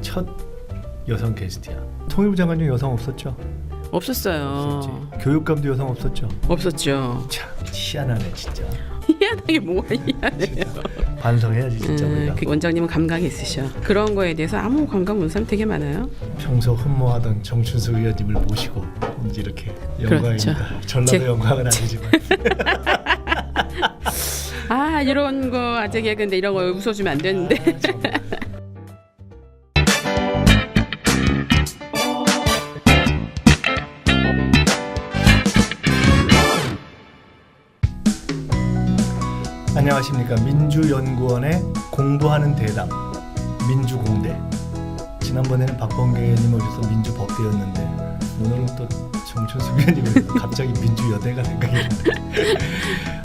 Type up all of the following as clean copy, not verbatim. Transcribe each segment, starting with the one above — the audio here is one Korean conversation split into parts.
첫 여성 게스트야. 통일부 장관님 여성 없었죠? 없었어요. 없었지. 교육감도 여성 없었죠? 없었죠. 참 희한하네 진짜. 희한하게 뭐가 희한해요. 반성해야지 진짜 우리가. 그 원장님은 감각이 있으셔. 그런 거에 대해서 아무 감각 없는 사람 되게 많아요. 평소 흠모하던 정춘수 의원님을 모시고 이제 이렇게 영광입니다. 그렇죠. 전라도 영광은 아니지만. 아 이런 거 아재 개그인데 이런 거 웃어주면 안 되는데. 아, 정말. 안녕하십니까. 민주연구원의 공부하는 대담 민주공대. 지난번에는 박범계 의원님 오셔서 민주법대였는데 오늘은 또 정춘수 의원님이 오셔서 갑자기 민주여대가 생각이 나네.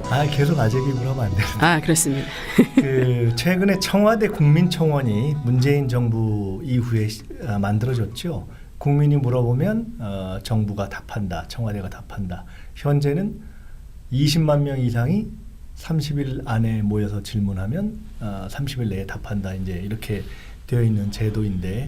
아 계속 아재 개그로 하면 안 되는데. 아 그렇습니다. 그 최근에 청와대 국민청원이 문재인 정부 이후에 만들어졌죠. 국민이 물어보면 정부가 답한다, 청와대가 답한다. 현재는 20만 명 이상이 30일 안에 모여서 질문하면 30일 내에 답한다. 이제 이렇게 되어 있는 제도인데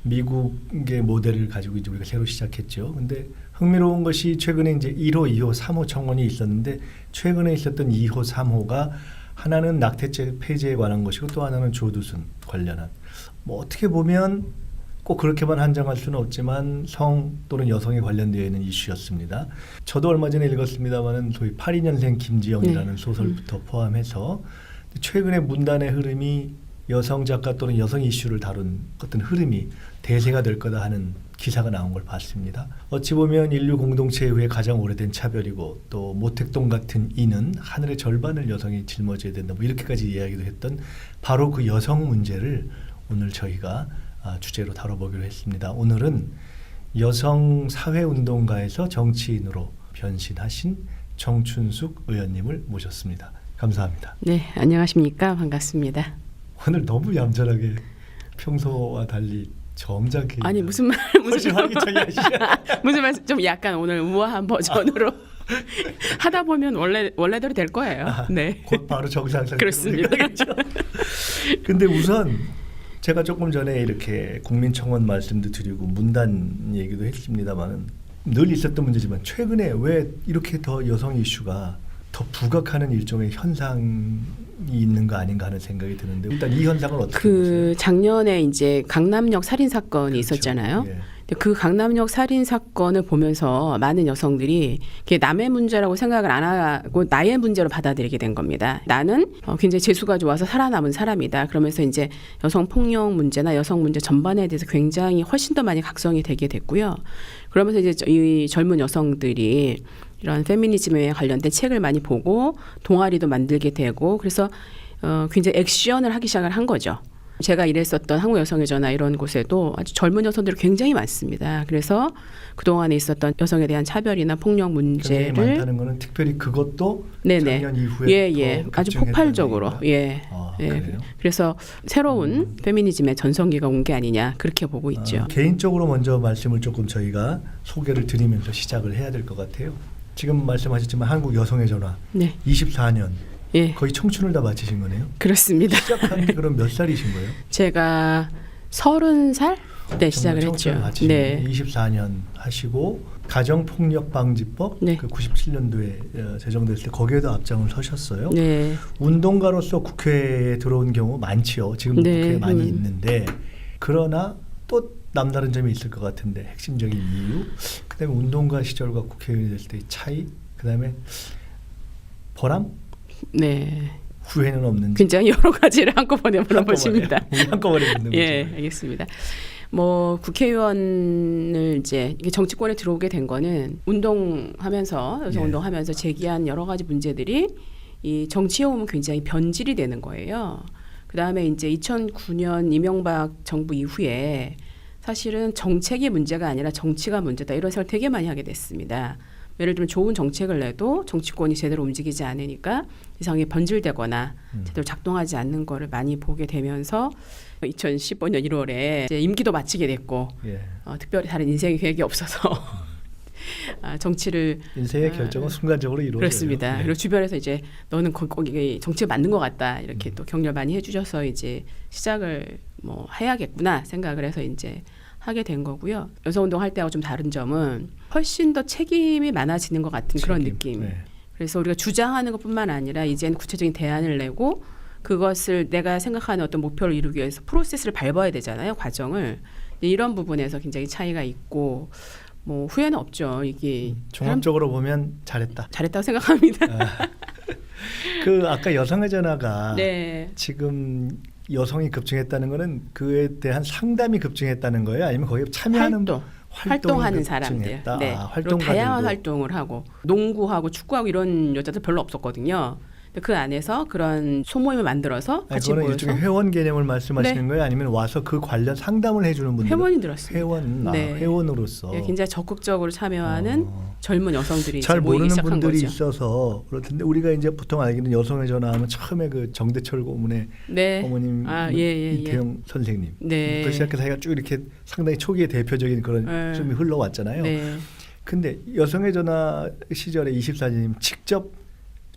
미국의 모델을 가지고 이제 우리가 새로 시작했죠. 근데 흥미로운 것이 최근에 이제 1호, 2호, 3호 청원이 있었는데 최근에 있었던 2호, 3호가 하나는 낙태죄 폐지에 관한 것이고 또 하나는 조두순 관련한 뭐 어떻게 보면 꼭 그렇게만 한정할 수는 없지만 성 또는 여성에 관련되어 있는 이슈였습니다. 저도 얼마 전에 읽었습니다만은 소위 82년생 김지영이라는 소설부터 포함해서 최근에 문단의 흐름이 여성 작가 또는 여성 이슈를 다룬 어떤 흐름이 대세가 될 거다 하는 기사가 나온 걸 봤습니다. 어찌 보면 인류 공동체 이후에 가장 오래된 차별이고 또 모택동 같은 이는 하늘의 절반을 여성이 짊어져야 된다. 뭐 이렇게까지 이야기도 했던 바로 그 여성 문제를 오늘 저희가 주제로 다뤄보기로 했습니다. 오늘은 여성 사회운동가에서 정치인으로 변신하신 정춘숙 의원님을 모셨습니다. 감사합니다. 네 안녕하십니까. 반갑습니다. 오늘 너무 얌전하게 평소와 달리 점잖게. 아니 무슨 말 무슨 무슨 말 좀 약간 오늘 우아한 버전으로 하다 보면 원래대로 될 거예요. 네. 곧 바로 정상 상태로. 그렇습니다. 근데 우선 제가 조금 전에 이렇게 국민청원 말씀도 드리고 문단 얘기도 했습니다만은 늘 있었던 문제지만 최근에 왜 이렇게 더 여성 이슈가 더 부각하는 일종의 현상이 있는 거 아닌가 하는 생각이 드는데 일단 이 현상을 어떻게 보세요? 작년에 이제 강남역 살인 사건이 그렇죠. 있었잖아요. 예. 그 강남역 살인 사건을 보면서 많은 여성들이 그게 남의 문제라고 생각을 안 하고 나의 문제로 받아들이게 된 겁니다. 나는 굉장히 재수가 좋아서 살아남은 사람이다. 그러면서 이제 여성 폭력 문제나 여성 문제 전반에 대해서 굉장히 훨씬 더 많이 각성이 되게 됐고요. 그러면서 이제 이 젊은 여성들이 이런 페미니즘에 관련된 책을 많이 보고 동아리도 만들게 되고 그래서 굉장히 액션을 하기 시작을 한 거죠. 제가 일했었던 한국여성의 전화 이런 곳에도 아주 젊은 여성들이 굉장히 많습니다. 그래서 그동안에 있었던 여성에 대한 차별이나 폭력 문제를 굉장히 많다는 거는 특별히 그것도 네네. 작년 이후에 더 아주 폭발적으로 얘기인가? 예. 그래서 새로운 페미니즘의 전성기가 온 게 아니냐 그렇게 보고 있죠. 개인적으로 먼저 말씀을 조금 저희가 소개를 드리면서 시작을 해야 될 것 같아요. 지금 말씀하셨지만 한국 여성의 전화 네. 24년 예. 거의 청춘을 다 마치신 거네요. 그렇습니다. 시작한 게 그럼 몇 살이신 거예요? 제가 30살 때 시작을 했죠. 네. 24년 하시고 가정폭력방지법 네. 그 97년도에 제정됐을 때 거기에도 앞장을 서셨어요. 네. 운동가로서 국회에 들어온 경우 많지요. 지금 네. 국회에 많이 있는데 그러나 또 남다른 점이 있을 것 같은데 핵심적인 이유 그다음에 운동가 시절과 국회의원이 됐을 때의 차이 그다음에 보람? 네. 후회는 없는지 굉장히 여러 가지를 한꺼번에 물어보십니다. 한꺼번에 묻는 거죠. 예, 알겠습니다. 뭐 국회의원을 이제 이게 정치권에 들어오게 된 거는 운동하면서 여성 운동하면서 제기한 여러 가지 문제들이 이 정치에 오면 굉장히 변질이 되는 거예요. 그다음에 이제 2009년 이명박 정부 이후에 사실은 정책이 문제가 아니라 정치가 문제다 이런 생각을 되게 많이 하게 됐습니다. 예를 들면 좋은 정책을 내도 정치권이 제대로 움직이지 않으니까 이상하게 변질되거나 제대로 작동하지 않는 거를 많이 보게 되면서 2015년 1월에 이제 임기도 마치게 됐고 특별히 다른 인생의 계획이 없어서 정치를 인생의 결정은 순간적으로 이루어져요. 그렇습니다. 네. 그리고 주변에서 이제 너는 거기 정치에 맞는 것 같다 이렇게 또 격려 많이 해주셔서 이제 시작을 뭐 해야겠구나 생각을 해서 이제 하게 된 거고요. 여성운동 할 때하고 좀 다른 점은 훨씬 더 책임이 많아지는 것 같은 그런 느낌. 네. 그래서 우리가 주장하는 것뿐만 아니라 이제는 구체적인 대안을 내고 그것을 내가 생각하는 어떤 목표를 이루기 위해서 프로세스를 밟아야 되잖아요. 과정을. 이런 부분에서 굉장히 차이가 있고 뭐 후회는 없죠. 이게 종합적으로 보면 잘했다. 잘했다고 생각합니다. 그 아까 여성의 전화가 네. 지금 여성이 급증했다는 거는 그에 대한 상담이 급증했다는 거예요? 아니면 거기에 참여하는 활동하는 사람들. 네. 그리고 다양한 활동을 하고 농구하고 축구하고 이런 여자들 별로 없었거든요. 그 안에서 그런 소모임을 만들어서 같이 그거는 모여서 일종의 회원 개념을 말씀하시는 네. 거예요? 아니면 와서 그 관련 상담을 해주는 분들? 회원이 들었습니다. 회원으로서 굉장히 적극적으로 참여하는 젊은 여성들이 잘 모이기 모르는 시작한 분들이 거죠. 있어서 그렇던데 우리가 이제 보통 알기는 여성의 전화하면 처음에 그 정대철 고문의 네. 어머님 이태영 선생님 네. 부터 시작해서 자기가 쭉 이렇게 상당히 초기의 대표적인 그런 춤이 흘러왔잖아요. 네. 근데 여성의 전화 시절에 24님 직접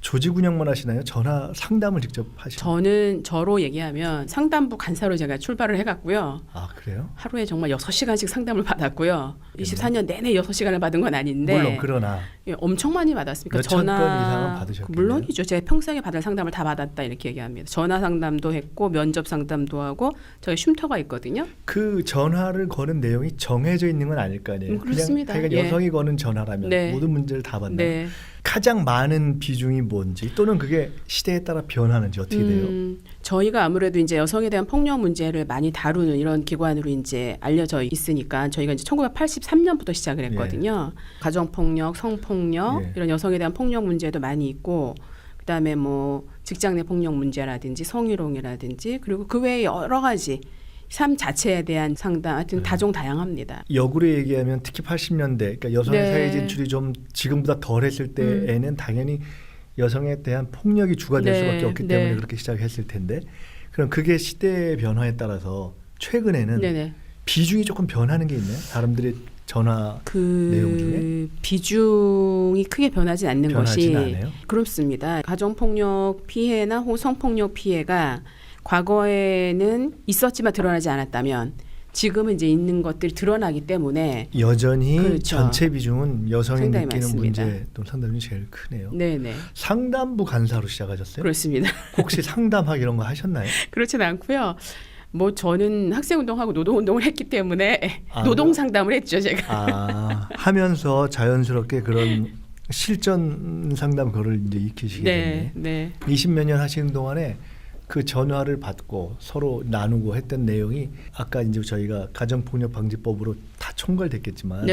조직 운영만 하시나요? 전화 상담을 직접 하시나요? 저로 얘기하면 상담부 간사로 제가 출발을 해갔고요. 아 그래요? 하루에 정말 6시간씩 상담을 받았고요. 24년 내내 6시간을 받은 건 아닌데 물론 그러나 엄청 많이 받았습니까? 몇천 건 이상은 받으셨겠네요. 물론이죠. 제가 평생에 받을 상담을 다 받았다 이렇게 얘기합니다. 전화 상담도 했고 면접 상담도 하고 저희 쉼터가 있거든요. 그 전화를 거는 내용이 정해져 있는 건 아닐 거 아니에요. 그렇습니다. 그냥 여성이 거는 전화라면 네. 모든 문제를 다 받나요? 네. 가장 많은 비중이 뭔지 또는 그게 시대에 따라 변하는지 어떻게 돼요? 저희가 아무래도 이제 여성에 대한 폭력 문제를 많이 다루는 이런 기관으로 이제 알려져 있으니까 저희가 이제 1983년부터 시작을 했거든요. 가정폭력, 성폭력 이런 여성에 대한 폭력 문제도 많이 있고 그다음에 뭐 직장 내 폭력 문제라든지 성희롱이라든지 그리고 그 외에 여러 가지 삶 자체에 대한 상담, 하여튼 다종다양합니다. 역으로 얘기하면 특히 80년대, 그러니까 여성의 사회 진출이 좀 지금보다 덜했을 때에는 당연히 여성에 대한 폭력이 주가 될 수밖에 없기 때문에 그렇게 시작했을 텐데, 그럼 그게 시대의 변화에 따라서 최근에는 비중이 조금 변하는 게 있나요? 사람들의 전화 내용 중에? 비중이 크게 변하지 않는 것이 않아요? 그렇습니다. 가정폭력 피해나 성폭력 피해가 과거에는 있었지만 드러나지 않았다면 지금은 이제 있는 것들이 드러나기 때문에 여전히 전체 비중은 여성이 느끼는 많습니다. 문제 또 상담이 제일 크네요. 네네. 상담부 간사로 시작하셨어요? 그렇습니다. 혹시 상담하기 이런 거 하셨나요? 그렇진 않고요. 뭐 저는 학생운동하고 노동운동을 했기 때문에 노동 상담을 했죠 제가. 하면서 자연스럽게 그런 실전 상담 그걸 이제 익히시게 됐네. 네. 20몇 년 하시는 동안에 그 전화를 받고 서로 나누고 했던 내용이 아까 이제 저희가 가정폭력방지법으로 다 총괄됐겠지만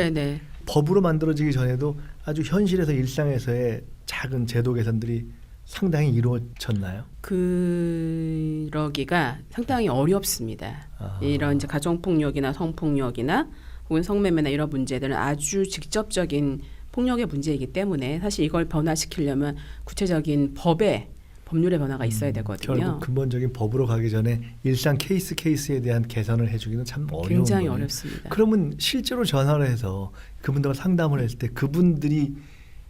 법으로 만들어지기 전에도 아주 현실에서 일상에서의 작은 제도 개선들이 상당히 이루어졌나요? 그러기가 상당히 어렵습니다. 이런 이제 가정폭력이나 성폭력이나 혹은 성매매나 이런 문제들은 아주 직접적인 폭력의 문제이기 때문에 사실 이걸 변화시키려면 구체적인 법률의 변화가 있어야 되거든요. 결국 근본적인 법으로 가기 전에 일상 케이스에 대한 개선을 해주기는 참 어려운 굉장히 거예요. 어렵습니다. 그러면 실제로 전화를 해서 그분들과 상담을 했을 때 그분들이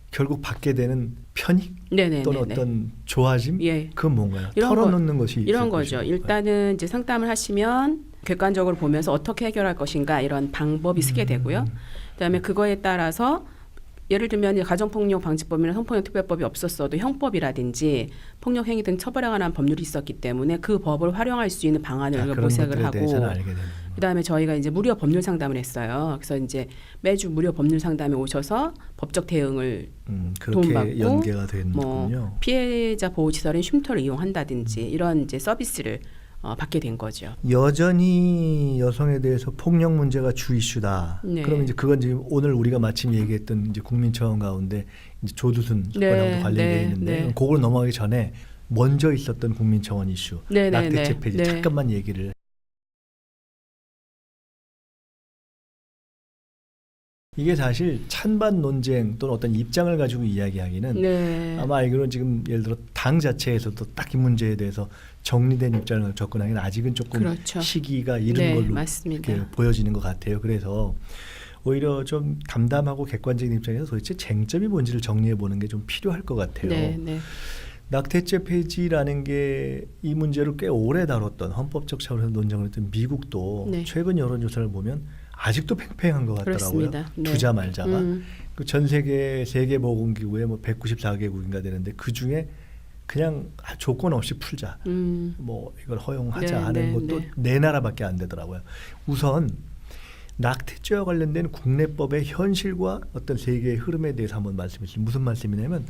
결국 받게 되는 편익 또는 어떤 좋아짐 그건 뭔가요? 털어놓는 것이 이런 거죠. 일단은 이제 상담을 하시면 객관적으로 보면서 어떻게 해결할 것인가 이런 방법이 쓰게 되고요. 그다음에 그거에 따라서 예를 들면 가정폭력 방지법이나 성폭력 특별법이 없었어도 형법이라든지 폭력 행위 등 처벌에 관한 법률이 있었기 때문에 그 법을 활용할 수 있는 방안을 모색을 하고 그다음에 저희가 이제 무료 법률 상담을 했어요. 그래서 이제 매주 무료 법률 상담에 오셔서 법적 대응을 도움받고 연계가 되는군요. 뭐 피해자 보호시설인 쉼터를 이용한다든지 이런 이제 서비스를 받게 된 거죠. 여전히 여성에 대해서 폭력 문제가 주 이슈다. 그러면 이제 그건 지금 오늘 우리가 마침 얘기했던 이제 국민청원 가운데 이제 조두순 사건하고도 관련돼 있는데 그걸 넘어가기 전에 먼저 있었던 국민청원 이슈, 낙태죄 폐지 잠깐만 얘기를. 이게 사실 찬반 논쟁 또는 어떤 입장을 가지고 이야기하기는 아마 알기로는 지금 예를 들어 당 자체에서도 딱 이 문제에 대해서 정리된 입장을 접근하기는 아직은 조금 시기가 이른 걸로 이렇게 보여지는 것 같아요. 그래서 오히려 좀 담담하고 객관적인 입장에서 도대체 쟁점이 뭔지를 정리해 보는 게 좀 필요할 것 같아요. 네, 네. 낙태죄 폐지라는 게 이 문제를 꽤 오래 다뤘던 헌법적 차원에서 논쟁을 했던 미국도 네. 최근 여론조사를 보면 아직도 팽팽한 것 같더라고요. 그렇습니다. 네. 두자 말자가. 음. 그 전 세계 세계보건기구에 뭐 194개국인가 되는데 그 중에 그냥 조건 없이 풀자. 뭐 이걸 허용하자 네, 하는 네, 것도 네. 네 나라밖에 안 되더라고요. 우선 낙태죄와 관련된 국내법의 현실과 어떤 세계의 흐름에 대해서 한번 말씀해 주시면 무슨 말씀이냐면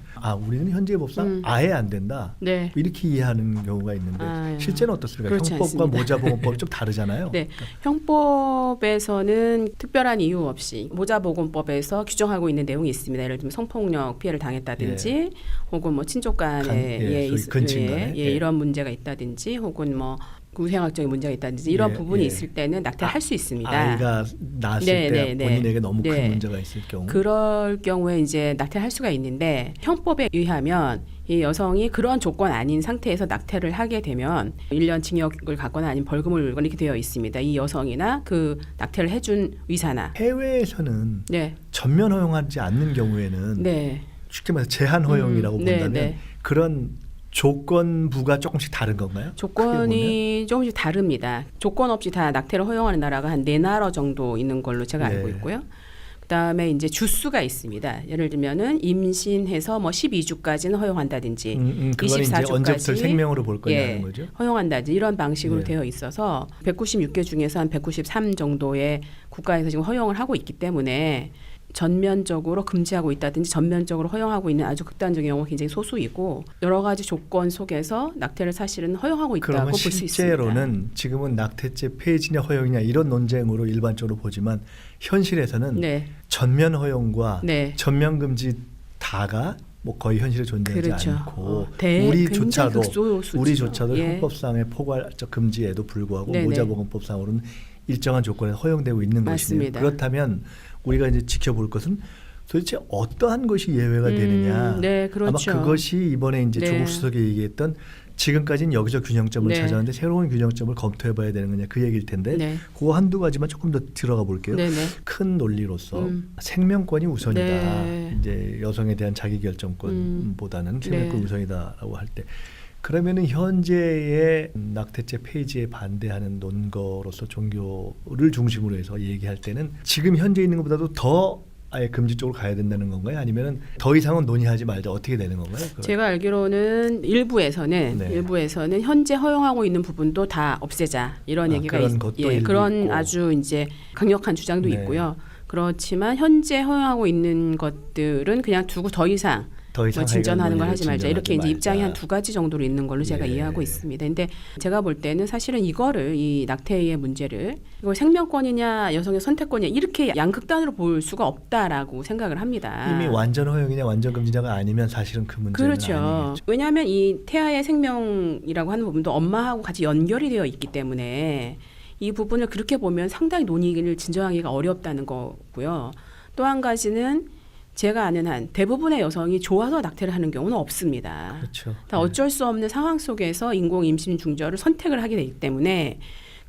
우리는 현재 법상 아예 안 된다. 네. 이렇게 이해하는 경우가 있는데 아유, 실제는 어떻습니까? 그렇지 형법과 않습니다. 모자보건법이 좀 다르잖아요. 네, 형법에서는 특별한 이유 없이 모자보건법에서 규정하고 있는 내용이 있습니다. 예를 들면 성폭력 피해를 당했다든지, 혹은 뭐 친족 간에 소위 근친간에 이런 문제가 있다든지, 혹은 뭐 구생학적인 문제가 있다든지 이런 부분이 있을 때는 낙태를 할 수 있습니다. 아이가 낳았을 네, 때 네, 본인에게 너무 큰 네. 문제가 있을 경우. 그럴 경우에 이제 낙태를 할 수가 있는데, 형법에 의하면 이 여성이 그런 조건 아닌 상태에서 낙태를 하게 되면 1년 징역을 받거나 아니면 벌금을 물거나 이렇게 되어 있습니다. 이 여성이나 그 낙태를 해준 의사나. 해외에서는 네. 전면 허용하지 않는 경우에는 네. 쉽게 말해서 제한 허용이라고 네, 본다면 네. 그런 조건부가 조금씩 다른 건가요? 조건이 조금씩 다릅니다. 조건 없이 다 낙태를 허용하는 나라가 한 4나라 정도 있는 걸로 제가 알고 네. 있고요. 그다음에 이제 주수가 있습니다. 예를 들면은 임신해서 뭐 12주까지는 허용한다든지, 그건 이제 24주까지 언제부터 생명으로 볼 거냐는 거죠. 허용한다든지 이런 방식으로 예. 되어 있어서 196개 중에서 한 193 정도의 국가에서 지금 허용을 하고 있기 때문에 전면적으로 금지하고 있다든지 전면적으로 허용하고 있는 아주 극단적인 경우가 굉장히 소수이고, 여러 가지 조건 속에서 낙태를 사실은 허용하고 있다고 그러면 볼 수 있습니다. 실제로는 지금은 낙태죄 폐지냐 허용이냐 이런 논쟁으로 일반적으로 보지만 현실에서는 네. 전면 허용과 네. 전면 금지 다가 뭐 거의 현실에 존재하지 그렇죠. 않고 굉장히 우리조차도 예. 형법상의 포괄적 금지에도 불구하고 네네. 모자보건법상으로는 일정한 조건에 허용되고 있는 것이네요. 맞습니다. 그렇다면 우리가 이제 지켜볼 것은 도대체 어떠한 것이 예외가 되느냐. 네, 그렇죠. 아마 그것이 이번에 이제 네. 조국 수석이 얘기했던 지금까지는 여기서 균형점을 네. 찾아왔는데 새로운 균형점을 검토해봐야 되는 거냐 그 얘기일 텐데 네. 그거 한두 가지만 조금 더 들어가 볼게요. 네네. 큰 논리로서 생명권이 우선이다. 네. 이제 여성에 대한 자기결정권보다는 생명권 네. 우선이다라고 할 때 그러면은 현재의 낙태죄 폐지에 반대하는 논거로서 종교를 중심으로 해서 얘기할 때는 지금 현재 있는 것보다도 더 아예 금지 쪽으로 가야 된다는 건가요? 아니면은 더 이상은 논의하지 말자 어떻게 되는 건가요? 제가 알기로는 일부에서는 네. 현재 허용하고 있는 부분도 다 없애자 이런 얘기가 그런 것도 일부 그런 있고. 아주 이제 강력한 주장도 네. 있고요. 그렇지만 현재 허용하고 있는 것들은 그냥 두고 더 이상 뭐 진전하는 걸 하지 말자 이렇게 이제 입장이 한 2가지 정도로 있는 걸로 제가 예. 이해하고 있습니다. 근데 제가 볼 때는 사실은 이거를 이 낙태의 문제를 이걸 생명권이냐 여성의 선택권이냐 이렇게 양극단으로 볼 수가 없다라고 생각을 합니다. 이미 완전 허용이냐 완전 금지냐가 아니면 사실은 그 문제는 그렇죠. 아니겠죠. 왜냐하면 이 태아의 생명이라고 하는 부분도 엄마하고 같이 연결이 되어 있기 때문에 이 부분을 그렇게 보면 상당히 논의를 진정하기가 어렵다는 거고요. 또 한 가지는 제가 아는 한 대부분의 여성이 좋아서 낙태를 하는 경우는 없습니다. 그렇죠. 다 어쩔 수 없는 상황 속에서 인공 임신 중절을 선택을 하게 되기 때문에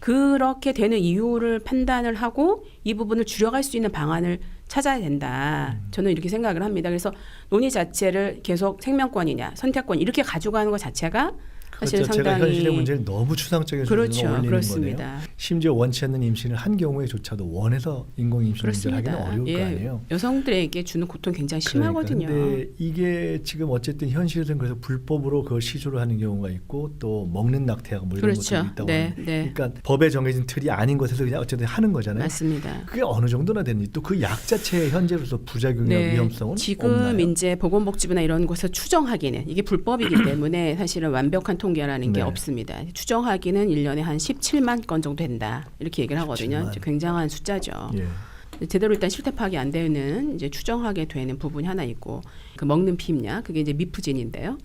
그렇게 되는 이유를 판단을 하고 이 부분을 줄여갈 수 있는 방안을 찾아야 된다. 저는 이렇게 생각을 합니다. 그래서 논의 자체를 계속 생명권이냐 선택권 이렇게 가져가는 것 자체가 사실 그렇죠. 제가 상당히 현실의 문제를 너무 추상적인 수준으로 그렇죠. 올리는 그렇습니다. 거네요. 심지어 원치 않는 임신을 한 경우에조차도 원해서 인공 임신을 하기는 어려울 거 아니에요. 여성들에게 주는 고통 굉장히 심하거든요. 그런데 이게 지금 어쨌든 현실에서는 그래서 불법으로 그걸 시주를 하는 경우가 있고 또 먹는 낙태하고 뭐 이런 그렇죠. 것도 있다고 네, 하는데 네. 그러니까 법에 정해진 틀이 아닌 것에서 그냥 어쨌든 하는 거잖아요. 맞습니다. 그게 어느 정도나 되는지 또 그 약 자체의 현재로서 부작용이나 위험성은 지금 없나요? 이제 보건복지부나 이런 곳에서 추정하기는 이게 불법이기 때문에 사실은 완벽한 통계라는 게 네. 없습니다. 추정하기는 1년에 한 17만 건 정도 된다 이렇게 얘기를 하거든요. 17만. 이제 굉장한 숫자죠. 예. 제대로 일단 실태 파악이 안 되는 이제 추정하게 되는 부분이 하나 있고 그 먹는 피임약 그게 이제 미프진인데요.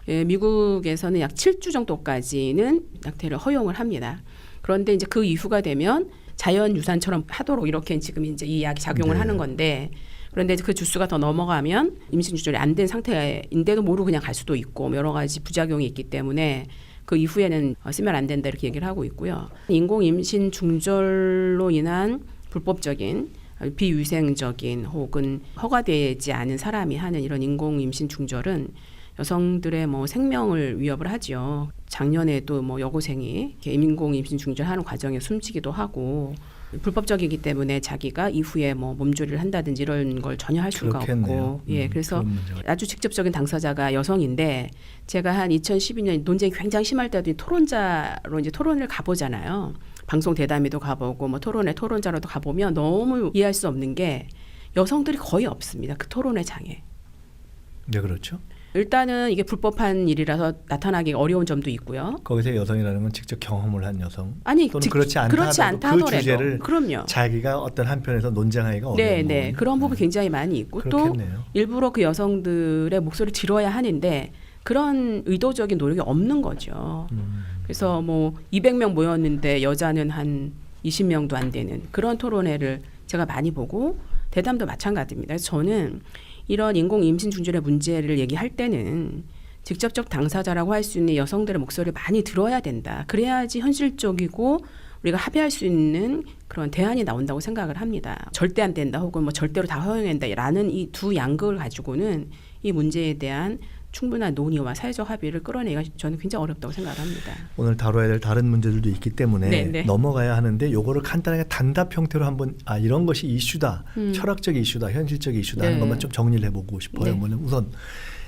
예, 미국에서는 약 7주 정도까지는 낙태를 허용을 합니다. 그런데 이제 그 이후가 되면 자연 유산처럼 하도록 이렇게 지금 이제 이 약이 작용을 네. 하는 건데 그런데 그 주수가 더 넘어가면 임신 조절이 안 된 상태인데도 모르고 그냥 갈 수도 있고 여러 가지 부작용이 있기 때문에 그 이후에는 쓰면 안 된다 이렇게 얘기를 하고 있고요. 인공 임신 중절로 인한 불법적인 비위생적인 혹은 허가되지 않은 사람이 하는 이런 인공 임신 중절은 여성들의 뭐 생명을 위협을 하지요. 작년에도 뭐 여고생이 이렇게 인공 임신 중절하는 과정에 숨지기도 하고 불법적이기 때문에 자기가 이후에 뭐 몸조리를 한다든지 이런 걸 전혀 할 수가 그렇겠네요. 없고, 예, 그래서 그런 문제가 아주 직접적인 당사자가 여성인데 제가 한 2012년 논쟁이 굉장히 심할 때도 토론자로 이제 토론을 가보잖아요. 방송 대담회도 가보고 뭐 토론회 토론자로도 가보면 너무 이해할 수 없는 게 여성들이 거의 없습니다. 그 토론회 장에. 네, 그렇죠. 일단은 이게 불법한 일이라서 나타나기 어려운 점도 있고요. 거기서 여성이라는 건 직접 경험을 한 여성 아니 또는 그렇지 않다 그렇지 하더라도 않다 그 하더라도 주제를 그럼요. 자기가 어떤 한편에서 논쟁하기가 네, 어려운 네. 부분. 그런 부분 굉장히 많이 있고 그렇겠네요. 또 일부러 그 여성들의 목소리를 들어야 하는데 그런 의도적인 노력이 없는 거죠. 그래서 뭐 200명 모였는데 여자는 한 20명도 안 되는 그런 토론회를 제가 많이 보고 대담도 마찬가지입니다. 그래서 저는 이런 인공 임신 중절의 문제를 얘기할 때는 직접적 당사자라고 할 수 있는 여성들의 목소리를 많이 들어야 된다. 그래야지 현실적이고 우리가 합의할 수 있는 그런 대안이 나온다고 생각을 합니다. 절대 안 된다 혹은 뭐 절대로 다 허용한다라는 이 두 양극을 가지고는 이 문제에 대한 충분한 논의와 사회적 합의를 끌어내기가 저는 굉장히 어렵다고 생각을 합니다. 오늘 다뤄야 될 다른 문제들도 있기 때문에 네, 네. 넘어가야 하는데 요거를 간단하게 단답 형태로 한번 이런 것이 이슈다. 철학적 이슈다. 현실적 이슈다 하는 네. 것만 좀 정리를 해보고 싶어요. 네. 우선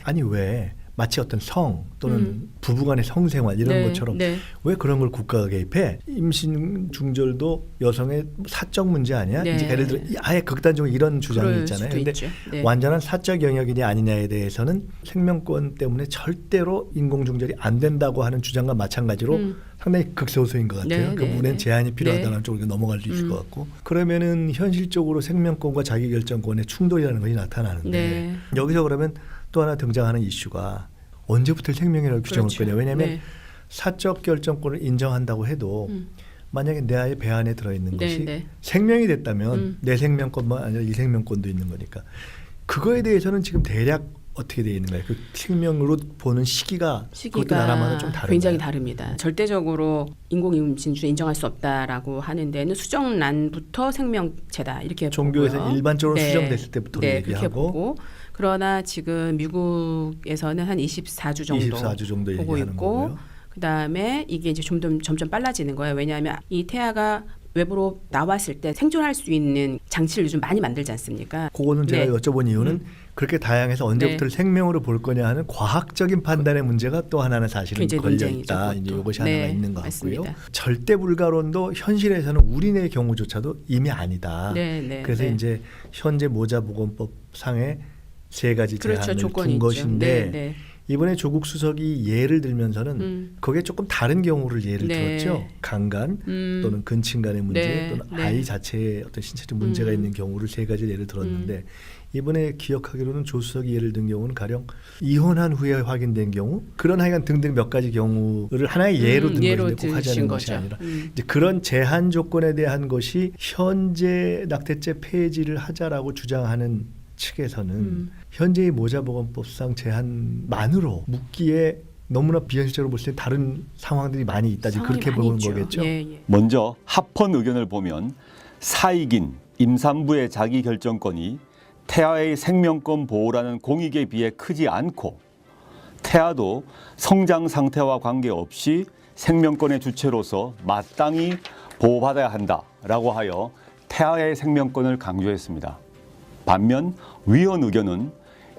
아니 왜 마치 어떤 성 또는 부부간의 성생활 이런 네, 것처럼 네. 왜 그런 걸 국가가 개입해? 임신 중절도 여성의 사적 문제 아니야? 네. 이제 예를 들어 아예 극단적으로 이런 주장이 그럴 있잖아요. 수도 근데 있죠. 네. 완전한 사적 영역이냐 아니냐에 대해서는 생명권 때문에 절대로 인공 중절이 안 된다고 하는 주장과 마찬가지로 상당히 극소수인 것 같아요. 네, 그 네, 부분엔 네. 제한이 필요하다는 네. 쪽으로 넘어갈 수 있을 것 같고 그러면은 현실적으로 생명권과 자기결정권의 충돌이라는 것이 나타나는데 네. 여기서 그러면 또 하나 등장하는 이슈가 언제부터 생명이라고 규정을 그렇죠. 거냐. 왜냐하면 네. 사적 결정권을 인정한다고 해도 만약에 내 아이 배 안에 들어있는 네, 것이 네. 생명이 됐다면 내 생명권만 아니라 이 생명권도 있는 거니까 그거에 대해서는 지금 대략 어떻게 되어 있는 거예요? 그 생명으로 보는 시기가 그것도 나라마다 좀 다른가요? 굉장히 다릅니다. 절대적으로 인공임신주를 인정할 수 없다라고 하는 데는 수정란부터 생명체다 이렇게 종교에서 보고요. 일반적으로 수정됐을 때부터 네, 그렇게 얘기하고 보고 그러나 지금 미국에서는 한 24주 정도 24주 정도 보고 얘기하는 있고 거고요. 그다음에 이게 이제 점점 빨라지는 거예요. 왜냐하면 이 태아가 외부로 나왔을 때 생존할 수 있는 장치를 요즘 많이 만들지 않습니까? 그거는 제가 네. 여쭤본 이유는 그렇게 다양해서 언제부터 생명으로 볼 거냐 하는 과학적인 판단의 문제가 또 하나는 사실은 굉장히 걸려 논쟁이죠, 있다. 이제 그것도. 이것이 네, 하나가 있는 것 같고요. 맞습니다. 절대 불가론도 현실에서는 우리네 경우조차도 이미 아니다. 네, 네, 그래서 네. 이제 현재 모자보건법 상에 세 가지 그렇죠. 제한을 조건이 둔 있죠. 것인데 네, 네. 이번에 조국 수석이 예를 들면서는 그게 조금 다른 경우를 예를 네. 들었죠. 강간 또는 근친 간의 문제 네, 또는 네. 아이 자체에 어떤 신체적 문제가 있는 경우를 세 가지 예를 들었는데 이번에 기억하기로는 조 수석이 예를 든 경우는 가령 이혼한 후에 확인된 경우 그런 하여간 등등 몇 가지 경우를 하나의 예로 든 예로 것인데 꼭 하자는 드신 것이 거죠. 아니라 이제 그런 제한 조건에 대한 것이 현재 낙태죄 폐지를 하자라고 주장하는 측에서는 현재의 모자보건법상 제한만으로 묻기에 너무나 비현실적으로 볼 때 다른 상황들이 많이 있다. 지금 그렇게 보는 거겠죠. 예, 예. 먼저 합헌 의견을 보면 사익인 임산부의 자기결정권이 태아의 생명권 보호라는 공익에 비해 크지 않고 태아도 성장 상태와 관계없이 생명권의 주체로서 마땅히 보호받아야 한다라고 하여 태아의 생명권을 강조했습니다. 반면 위헌 의견은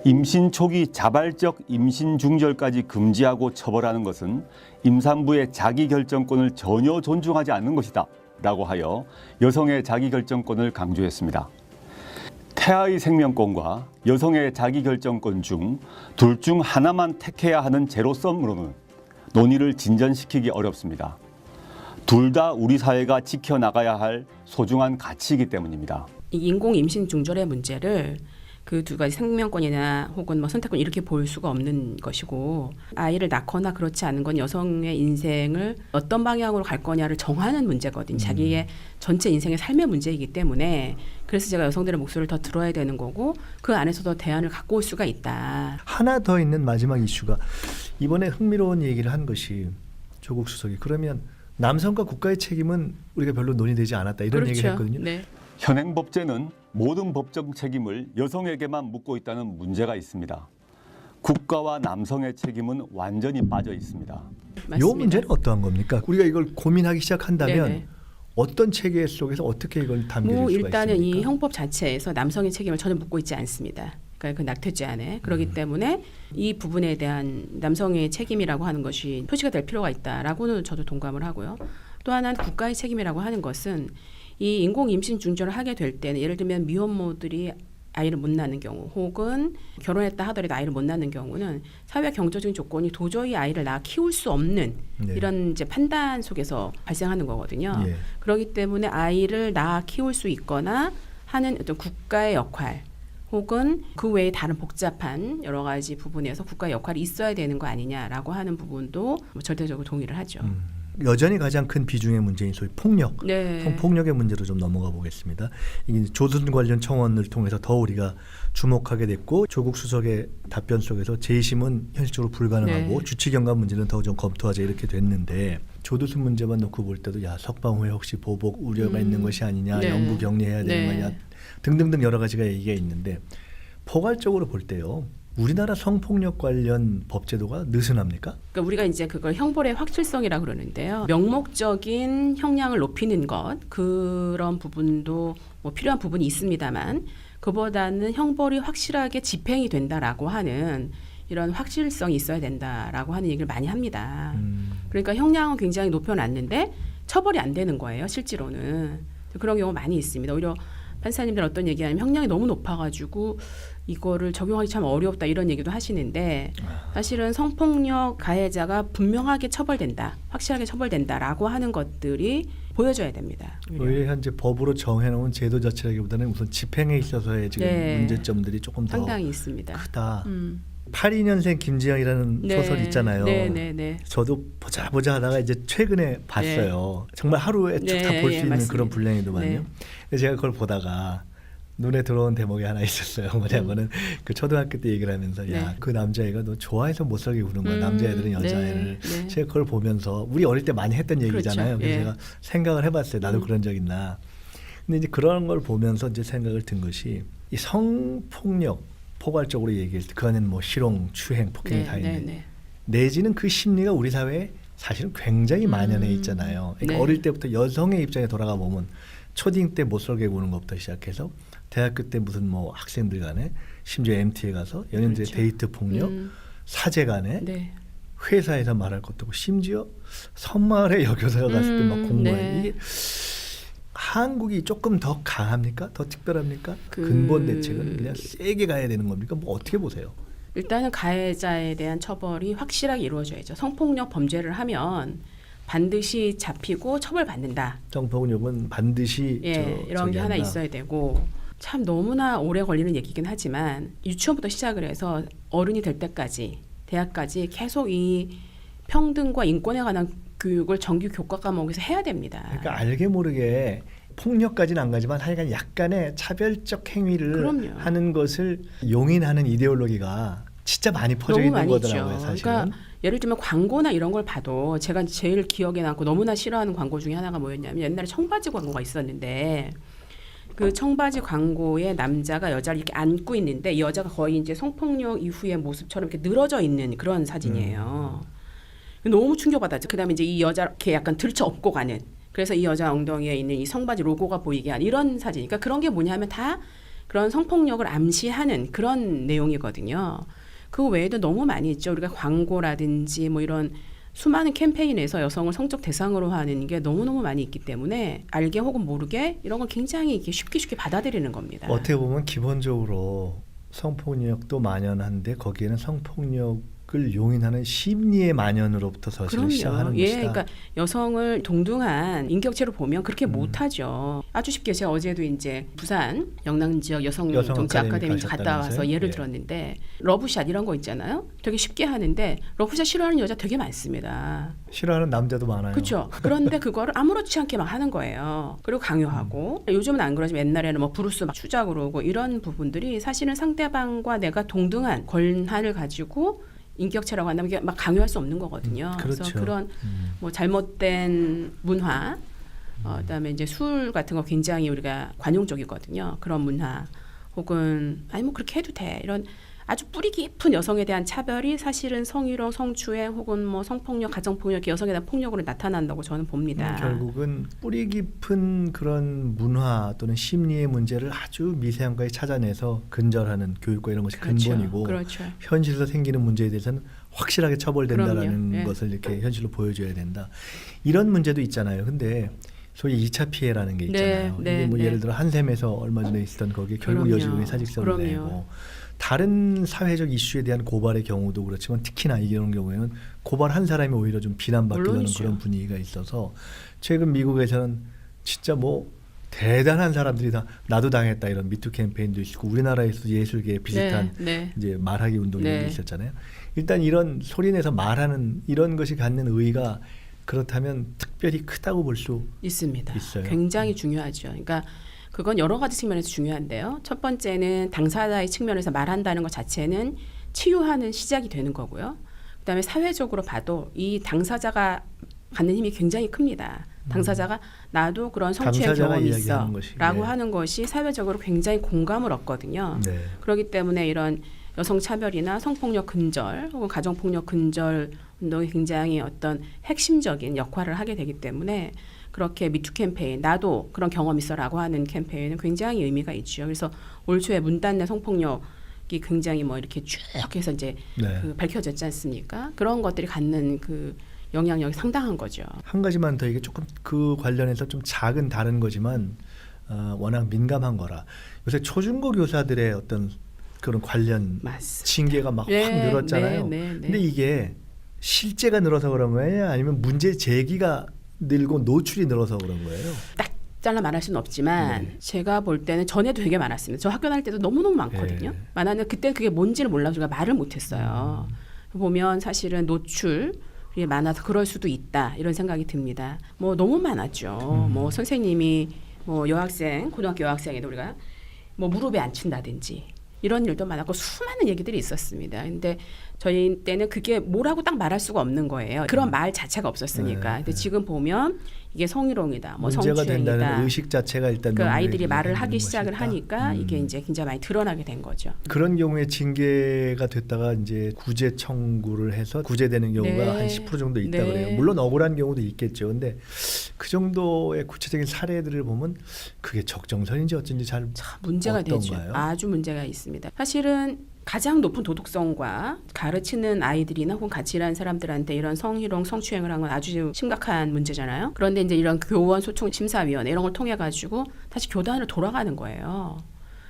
임신 초기 자발적 임신 중절까지 금지하고 처벌하는 것은 임산부의 자기결정권을 전혀 존중하지 않는 것이다 라고 하여 여성의 자기결정권을 강조했습니다. 태아의 생명권과 여성의 자기결정권 중 둘 중 하나만 택해야 하는 제로섬으로는 논의를 진전시키기 어렵습니다. 둘 다 우리 사회가 지켜나가야 할 소중한 가치이기 때문입니다. 이 인공 임신 중절의 문제를 그 두 가지 생명권이나 혹은 뭐 선택권 이렇게 볼 수가 없는 것이고 아이를 낳거나 그렇지 않은 건 여성의 인생을 어떤 방향으로 갈 거냐를 정하는 문제거든요. 자기의 전체 인생의 삶의 문제이기 때문에 그래서 제가 여성들의 목소리를 더 들어야 되는 거고 그 안에서도 대안을 갖고 올 수가 있다. 하나 더 있는 마지막 이슈가 이번에 흥미로운 얘기를 한 것이 조국 수석이 그러면 남성과 국가의 책임은 우리가 별로 논의되지 않았다 이런 그렇죠. 얘기를 했거든요. 네. 현행법제는 모든 법적 책임을 여성에게만 묻고 있다는 문제가 있습니다. 국가와 남성의 책임은 완전히 빠져 있습니다. 맞습니다. 이 문제는 어떠한 겁니까? 우리가 이걸 고민하기 시작한다면 네네. 어떤 체계 속에서 어떻게 이걸 담길 수가 일단은 있습니까? 이 형법 자체에서 남성의 책임을 전혀 묻고 있지 않습니다. 그러니까 그 낙태죄 안에 그렇기 때문에 이 부분에 대한 남성의 책임이라고 하는 것이 표시가 될 필요가 있다라고는 저도 동감을 하고요. 또 하나는 국가의 책임이라고 하는 것은 이 인공 임신 중절을 하게 될 때는 예를 들면 미혼모들이 아이를 못 낳는 경우 혹은 결혼했다 하더라도 아이를 못 낳는 경우는 사회 경제적인 조건이 도저히 아이를 낳아 키울 수 없는 네. 이런 이제 판단 속에서 발생하는 거거든요. 예. 그렇기 때문에 아이를 낳아 키울 수 있거나 하는 어떤 국가의 역할 혹은 그 외에 다른 복잡한 여러 가지 부분에서 국가의 역할이 있어야 되는 거 아니냐라고 하는 부분도 뭐 절대적으로 동의를 하죠. 여전히 가장 큰 비중의 문제인 소위 폭력, 네. 성폭력의 문제로 좀 넘어가 보겠습니다. 이게 조순 관련 청원을 통해서 더 우리가 주목하게 됐고 조국 수석의 답변 속에서 재심은 현실적으로 불가능하고 네. 주치경감 문제는 더 좀 검토하자 이렇게 됐는데 조두순 문제만 놓고 볼 때도 야 석방 후에 혹시 보복 우려가 있는 것이 아니냐, 네. 영구 격리해야 되는 네. 거냐 등등등 여러 가지가 얘기가 있는데 포괄적으로 볼 때요. 우리나라 성폭력 관련 법 제도가 느슨합니까? 그러니까 우리가 이제 그걸 형벌의 확실성이라 그러는데요. 명목적인 형량을 높이는 것 그런 부분도 뭐 필요한 부분이 있습니다만 그보다는 형벌이 확실하게 집행이 된다라고 하는 이런 확실성이 있어야 된다라고 하는 얘기를 많이 합니다. 그러니까 형량은 굉장히 높여놨는데 처벌이 안 되는 거예요. 실제로는 그런 경우 많이 있습니다. 오히려 판사님들 어떤 얘기하냐면 형량이 너무 높아가지고 이거를 적용하기 참 어렵다 이런 얘기도 하시는데 사실은 성폭력 가해자가 분명하게 처벌된다, 확실하게 처벌된다라고 하는 것들이 보여져야 됩니다. 오히려 현재 법으로 정해놓은 제도 자체라기보다는 우선 집행에 있어서의 지금 네. 문제점들이 조금 더 상당히 있습니다. 크다. 82년생 김지영이라는 네. 소설 있잖아요. 네. 저도 보자 하다가 이제 최근에 봤어요. 정말 하루에 쭉 다 볼 수 네, 있는 맞습니다. 그런 분량이더만요. 네. 근데 제가 그걸 보다가 눈에 들어온 대목이 하나 있었어요. 뭐냐면은 그 초등학교 때 얘기를 하면서 야, 네. 그 남자애가 너 좋아해서 못 살게 구는 거야. 남자애들은 여자애를. 네. 제가 그걸 보면서 우리 어릴 때 많이 했던 얘기잖아요. 그렇죠. 그래서 예. 제가 생각을 해봤어요. 나도 그런 적 있나. 근데 이제 그런 걸 보면서 이제 생각을 든 것이 이 성폭력 포괄적으로 얘기할 때 그 안에는 뭐 실용, 추행, 폭행이 다 있는 내지는 그 심리가 우리 사회에 사실은 굉장히 만연해 있잖아요. 그러니까 네. 어릴 때부터 여성의 입장에 돌아가 보면 초딩 때 못살게 구는 것부터 시작해서 대학교 때 무슨 뭐 학생들 간에 심지어 MT에 가서 연인들의 그렇죠. 데이트 폭력, 사제 간에 네. 회사에서 말할 것도 없고 심지어 섬마을에 여교사가 갔을 때 막 공부해. 네. 이게 한국이 조금 더 강합니까? 더 특별합니까? 그- 근본 대책은 그냥 세게 가야 되는 겁니까? 뭐 어떻게 보세요? 일단은 가해자에 대한 처벌이 확실하게 이루어져야죠. 성폭력 범죄를 하면 반드시 잡히고 처벌받는다. 성폭력은 반드시 예, 이런 게 하나 있어야 되고 참 너무나 오래 걸리는 얘기긴 하지만 유치원부터 시작을 해서 어른이 될 때까지 대학까지 계속 이 평등과 인권에 관한 교육을 정규 교과 과목에서 해야 됩니다. 그러니까 알게 모르게 폭력까지는 안 가지만 하여간 약간의 차별적 행위를 그럼요. 하는 것을 용인하는 이데올로기가 진짜 많이 퍼져 너무 있는 많이 거더라고요. 있죠. 사실은. 그러니까 예를 들면 광고나 이런 걸 봐도 제가 제일 기억에 남고 너무나 싫어하는 광고 중에 하나가 뭐였냐면 옛날에 청바지 광고가 있었는데 그 청바지 광고에 남자가 여자를 이렇게 안고 있는데 이 여자가 거의 이제 성폭력 이후의 모습처럼 이렇게 늘어져 있는 그런 사진이에요. 너무 충격받았죠. 그다음에 이제 이 여자 이렇게 약간 들쳐 업고 가는. 그래서 이 여자 엉덩이에 있는 이 성바지 로고가 보이게 하는 이런 사진. 그러니까 그런 게 뭐냐면 다 그런 성폭력을 암시하는 그런 내용이거든요. 그 외에도 너무 많이 있죠. 우리가 광고라든지 뭐 이런 수많은 캠페인에서 여성을 성적 대상으로 하는 게 너무너무 많이 있기 때문에 알게 혹은 모르게 이런 걸 굉장히 이렇게 쉽게 받아들이는 겁니다. 어떻게 보면 기본적으로 성폭력도 만연한데 거기에는 성폭력을 용인하는 심리의 만연으로부터 사실은 시작하는 예, 것이다. 그러니까 여성을 동등한 인격체로 보면 그렇게 못하죠. 아주 쉽게 제가 어제도 이제 부산 영남 지역 여성 정치 아카데미 갔다 와서 예를 들었는데 러브샷 이런 거 있잖아요. 되게 쉽게 하는데 러브샷 싫어하는 여자 되게 많습니다. 싫어하는 남자도 많아요. 그렇죠. 그런데 그거를 아무렇지 않게 막 하는 거예요. 그리고 강요하고 요즘은 안 그러지만 옛날에는 뭐 브루스 막 추자 그러고 이런 부분들이 사실은 상대방과 내가 동등한 권한을 가지고 인격체라고 한다면 이게 막 강요할 수 없는 거거든요. 그렇죠. 그래서 그런 뭐 잘못된 문화 그다음에 이제 술 같은 거 굉장히 우리가 관용적이거든요. 그런 문화 혹은 아니 뭐 그렇게 해도 돼 이런 아주 뿌리 깊은 여성에 대한 차별이 사실은 성희롱, 성추행 혹은 뭐 성폭력, 가정폭력, 여성에 대한 폭력으로 나타난다고 저는 봅니다. 결국은 뿌리 깊은 그런 문화 또는 심리의 문제를 아주 미세한 거에 찾아내서 근절하는 교육과 이런 것이 그렇죠. 근본이고 그렇죠. 현실에서 생기는 문제에 대해서는 확실하게 처벌된다라는 그럼요. 예. 것을 이렇게 현실로 보여줘야 된다. 이런 문제도 있잖아요. 근데 소위 2차 피해라는 게 있잖아요. 네, 이게 뭐 네. 예를 들어 한샘에서 얼마 전에 있었던 거기에 결국 그럼요. 여직원이 사직서를 그럼요. 내고 다른 사회적 이슈에 대한 고발의 경우도 그렇지만 특히나 이런 경우에는 고발한 사람이 오히려 좀 비난받기도 하는 물론이죠. 그런 분위기가 있어서 최근 미국에서는 진짜 뭐 대단한 사람들이 다 나도 당했다 이런 미투 캠페인도 있고 우리나라에서도 예술계에 비슷한 네. 이제 말하기 운동 이런 게 네. 있었잖아요. 일단 이런 소리내서 말하는 이런 것이 갖는 의의가 그렇다면 특별히 크다고 볼 수 있습니다. 있어요. 굉장히 중요하죠. 그러니까 그건 여러 가지 측면에서 중요한데요. 첫 번째는 당사자의 측면에서 말한다는 것 자체는 치유하는 시작이 되는 거고요. 그다음에 사회적으로 봐도 이 당사자가 갖는 힘이 굉장히 큽니다. 당사자가 나도 그런 성추행 당사자가 경험이 이야기하는 있어 것이, 라고 네. 하는 것이 사회적으로 굉장히 공감을 얻거든요. 네. 그렇기 때문에 이런 여성차별이나 성폭력 근절 혹은 가정폭력 근절 운동이 굉장히 어떤 핵심적인 역할을 하게 되기 때문에 그렇게 미투 캠페인 나도 그런 경험 있어라고 하는 캠페인은 굉장히 의미가 있죠. 그래서 올 초에 문단내 성폭력이 굉장히 뭐 이렇게 쭉 해서 이제 네. 그 밝혀졌지 않습니까? 그런 것들이 갖는 그 영향력이 상당한 거죠. 한 가지만 더 이게 조금 그 관련해서 좀 작은 다른 거지만 워낙 민감한 거라 요새 초중고 교사들의 어떤 그런 관련 맞습니다. 징계가 막 확 늘었잖아요. 근데 이게 실제가 늘어서 그런 거예요? 아니면 문제 제기가 늘고 노출이 늘어서 그런 거예요? 딱 잘라 말할 수는 없지만 네. 제가 볼 때는 전에도 되게 많았습니다. 저 학교 다닐 때도 너무너무 많거든요. 네. 많았는데 그때 그게 뭔지를 몰라서 제가 말을 못했어요. 보면 사실은 노출이 많아서 그럴 수도 있다 이런 생각이 듭니다. 뭐 너무 많았죠. 뭐 선생님이 뭐 여학생 고등학교 여학생에도 우리가 뭐 무릎에 앉힌다든지 이런 일도 많았고 수많은 얘기들이 있었습니다. 근데 저희 때는 그게 뭐라고 딱 말할 수가 없는 거예요. 그런 말 자체가 없었으니까. 근데 지금 보면 이게 성희롱이다, 뭐 문제가 성추행이다. 된다는 의식 자체가 일단 그 너무 아이들이 말을 있는 하기 시작을 것이다. 하니까 이게 이제 굉장히 많이 드러나게 된 거죠. 그런 경우에 징계가 됐다가 이제 구제 청구를 해서 구제되는 경우가 네. 한 10% 정도 있다 네. 그래요. 물론 억울한 경우도 있겠죠. 근데 그 정도의 구체적인 사례들을 보면 그게 적정선인지 어쩐지 잘 참 문제가 되죠. 어떤가요? 아주 문제가 있습니다. 사실은 가장 높은 도덕성과 가르치는 아이들이나 혹은 같이 일하는 사람들한테 이런 성희롱, 성추행을 한 건 아주 심각한 문제잖아요. 그런데 이제 이런 교원 소통 심사위원회 이런 걸 통해 가지고 다시 교단으로 돌아가는 거예요.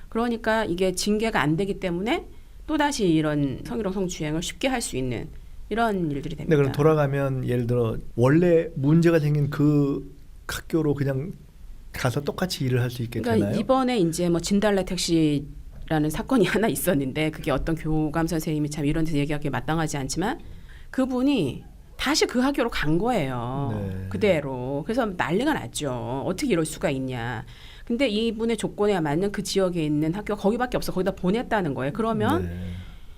그러니까 이게 징계가 안 되기 때문에 또 다시 이런 성희롱, 성추행을 쉽게 할 수 있는 이런 일들이 됩니다. 네, 그럼 돌아가면 예를 들어 원래 문제가 생긴 그 학교로 그냥 가서 똑같이 일을 할 수 있겠잖아요. 그러니까 이번에 이제 뭐 진달래 택시라는 사건이 하나 있었는데 그게 어떤 교감 선생님이 참 이런 데서 얘기하기에 마땅하지 않지만 그분이 다시 그 학교로 간 거예요. 네. 그대로. 그래서 난리가 났죠. 어떻게 이럴 수가 있냐. 근데 이분의 조건에 맞는 그 지역에 있는 학교가 거기밖에 없어. 거기다 보냈다는 거예요. 그러면 네.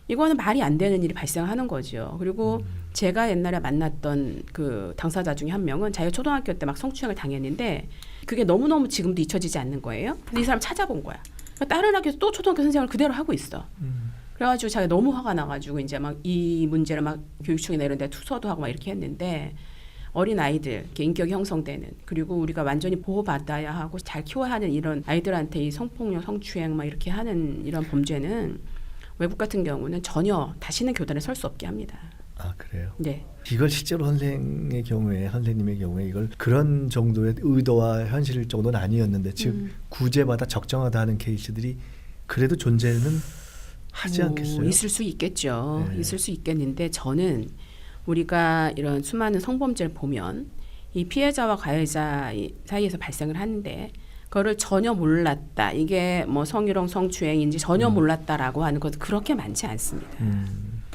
이거는 말이 안 되는 일이 발생하는 거죠. 그리고 제가 옛날에 만났던 그 당사자 중에 한 명은 자기가 초등학교 때 막 성추행을 당했는데 그게 너무너무 지금도 잊혀지지 않는 거예요. 근데 이 사람 찾아본 거야. 그러니까 다른 학교에서 또 초등학교 선생님을 그대로 하고 있어. 그래가지고 자기가 너무 화가 나가지고 이제 막 이 문제를 막 교육청이나 이런 데 투서도 하고 막 이렇게 했는데 어린 아이들 이렇게 인격이 형성되는 그리고 우리가 완전히 보호받아야 하고 잘 키워야 하는 이런 아이들한테 이 성폭력, 성추행 막 이렇게 하는 이런 범죄는 외국 같은 경우는 전혀 다시는 교단에 설 수 없게 합니다. 아 그래요? 네. 이걸 실제로 선생님의 경우에 이걸 그런 정도의 의도와 현실 정도는 아니었는데 즉 구제받아 적정하다 하는 케이스들이 그래도 존재는 하지 않겠어요? 있을 수 있겠죠. 네. 있을 수 있겠는데 저는 우리가 이런 수많은 성범죄를 보면 이 피해자와 가해자 사이에서 발생을 하는데 그거를 전혀 몰랐다. 이게 뭐 성희롱, 성추행인지 전혀 몰랐다라고 하는 것은 그렇게 많지 않습니다.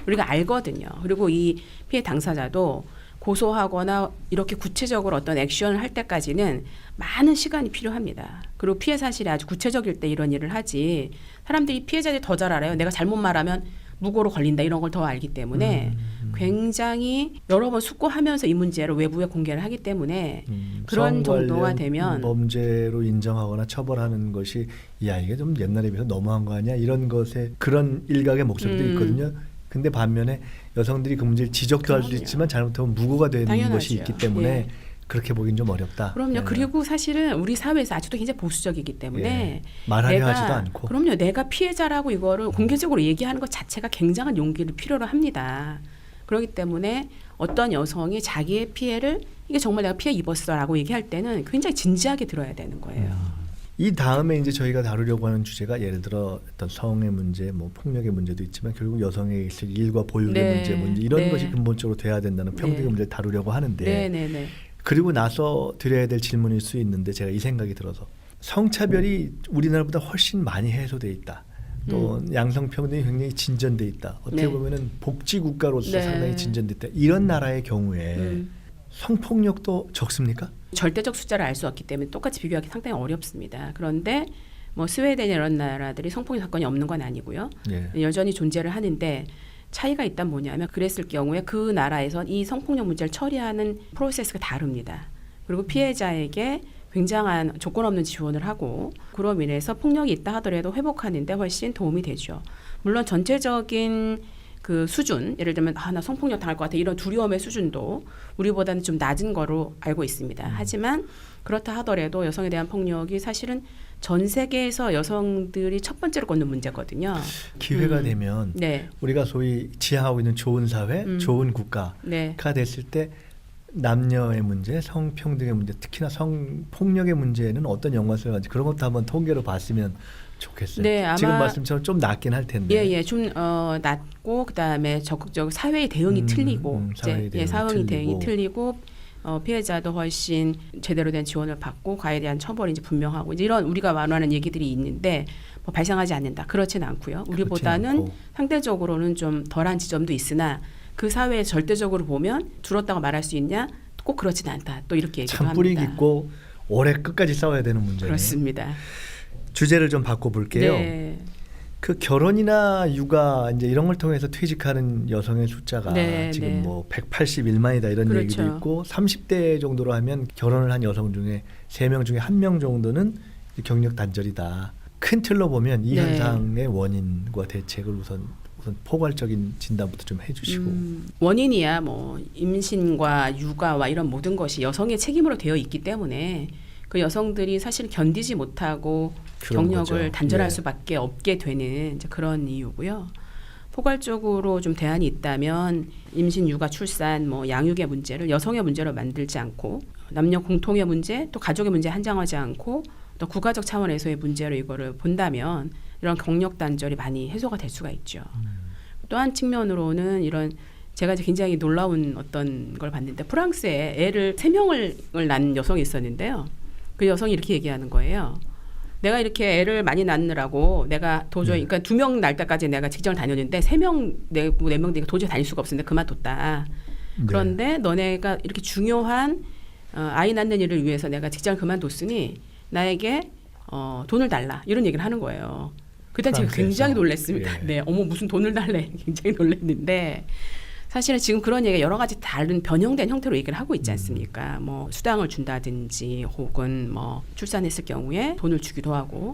우리가 알거든요. 그리고 이 피해 당사자도 고소하거나 이렇게 구체적으로 어떤 액션을 할 때까지는 많은 시간이 필요합니다. 그리고 피해 사실이 아주 구체적일 때 이런 일을 하지 사람들이 피해자들이 더 잘 알아요. 내가 잘못 말하면 무고로 걸린다 이런 걸 더 알기 때문에 굉장히 여러 번 숙고하면서 이 문제를 외부에 공개를 하기 때문에 그런 성 관련 정도가 되면 범죄로 인정하거나 처벌하는 것이 야 이게 좀 옛날에 비해서 너무한 거 아니야 이런 것에 그런 일각의 목소리도 있거든요. 근데 반면에 여성들이 그 문제를 지적도 할 수 그럼요. 있지만 잘못하면 무고가 되는 당연하죠. 것이 있기 때문에 예. 그렇게 보긴 좀 어렵다. 그럼요. 예. 그리고 사실은 우리 사회에서 아직도 굉장히 보수적이기 때문에 예. 말하려 하지도 않고. 그럼요. 내가 피해자라고 이거를 공개적으로 얘기하는 것 자체가 굉장한 용기를 필요로 합니다. 그렇기 때문에 어떤 여성이 자기의 피해를 이게 정말 내가 피해 입었어라고 얘기할 때는 굉장히 진지하게 들어야 되는 거예요. 이 다음에 이제 저희가 다루려고 하는 주제가 예를 들어 어떤 성의 문제, 뭐 폭력의 문제도 있지만 결국 여성에 있을 일과 보육의 네. 문제 이런 네. 것이 근본적으로 돼야 된다는 평등의 네. 문제를 다루려고 하는데 네네네. 그리고 나서 드려야 될 질문일 수 있는데 제가 이 생각이 들어서 성차별이 우리나라보다 훨씬 많이 해소돼 있다. 또 양성평등이 굉장히 진전돼 있다. 어떻게 네. 보면은 복지 국가로서 네. 상당히 진전돼 있다. 이런 나라의 경우에 음. 성폭력도 적습니까? 절대적 숫자를 알 수 없기 때문에 똑같이 비교하기 상당히 어렵습니다. 그런데 뭐 스웨덴 이런 나라들이 성폭력 사건이 없는 건 아니고요. 예. 여전히 존재를 하는데 차이가 있단 뭐냐면 그랬을 경우에 그 나라에서 이 성폭력 문제를 처리하는 프로세스가 다릅니다. 그리고 피해자에게 굉장한 조건 없는 지원을 하고 그로 인해서 폭력이 있다 하더라도 회복하는 데 훨씬 도움이 되죠. 물론 전체적인 그 수준, 예를 들면 나 성폭력 당할 것 같아 이런 두려움의 수준도 우리보다는 좀 낮은 거로 알고 있습니다. 하지만 그렇다 하더라도 여성에 대한 폭력이 사실은 전 세계에서 여성들이 첫 번째로 걷는 문제거든요. 기회가 되면 네, 우리가 소위 지향하고 있는 좋은 사회, 좋은 국가가 네. 됐을 때 남녀의 문제, 성평등의 문제, 특히나 성폭력의 문제는 어떤 연관성이 있는지 그런 것도 한번 통계로 봤으면 좋겠어요. 네, 아마 지금 말씀처럼 좀 낮긴 할 텐데. 예, 좀 낮고 그다음에 적극적 사회의 대응이 틀리고 사회의 이제 대응이 대응이 틀리고 피해자도 훨씬 제대로 된 지원을 받고 가해에 대한 처벌이 이제 분명하고 이제 이런 우리가 말하는 얘기들이 있는데 뭐 발생하지 않는다 그렇지는 않고요. 우리보다는 않고. 상대적으로는 좀 덜한 지점도 있으나 그 사회에 절대적으로 보면 줄었다고 말할 수 있냐? 꼭 그렇지는 않다. 또 이렇게 얘기도 참 뿌리 합니다. 깊고 오래 끝까지 싸워야 되는 문제네요. 그렇습니다. 주제를 좀 바꿔볼게요. 네. 그 결혼이나 육아 이제 이런 걸 통해서 퇴직하는 여성의 숫자가 네, 지금 네. 뭐 181만이다 이런 그렇죠. 얘기도 있고 30대 정도로 하면 결혼을 한 여성 중에 3명 중에 1명 정도는 경력 단절이다. 큰 틀로 보면 이 네. 현상의 원인과 대책을 우선 포괄적인 진단부터 좀 해주시고. 원인이야 뭐 임신과 육아와 이런 모든 것이 여성의 책임으로 되어 있기 때문에 그 여성들이 사실 견디지 못하고 그런 경력을 거죠. 단절할 예. 수밖에 없게 되는 이제 그런 이유고요. 포괄적으로 좀 대안이 있다면 임신, 육아, 출산, 뭐 양육의 문제를 여성의 문제로 만들지 않고 남녀 공통의 문제, 또 가족의 문제 한정하지 않고 또 국가적 차원에서의 문제로 이거를 본다면 이런 경력 단절이 많이 해소가 될 수가 있죠. 또 한 측면으로는 이런 제가 이제 굉장히 놀라운 어떤 걸 봤는데 프랑스에 애를 3명을 낳은 여성이 있었는데요. 그 여성이 이렇게 얘기하는 거예요. 내가 이렇게 애를 많이 낳느라고 내가 도저히 그러니까 2명 낳을 때까지 내가 직장을 다녔는데 3명 내고 4명 되니까 도저히 다닐 수가 없었는데 그만뒀다. 네. 그런데 너네가 이렇게 중요한 아이 낳는 일을 위해서 내가 직장을 그만뒀으니 나에게 돈을 달라 이런 얘기를 하는 거예요. 그때 제가 프랑스에서. 굉장히 놀랐습니다. 예. 네, 어머 무슨 돈을 달래 굉장히 놀랐는데 사실은 지금 그런 얘기가 여러 가지 다른 변형된 형태로 얘기를 하고 있지 않습니까? 뭐 수당을 준다든지 혹은 뭐 출산했을 경우에 돈을 주기도 하고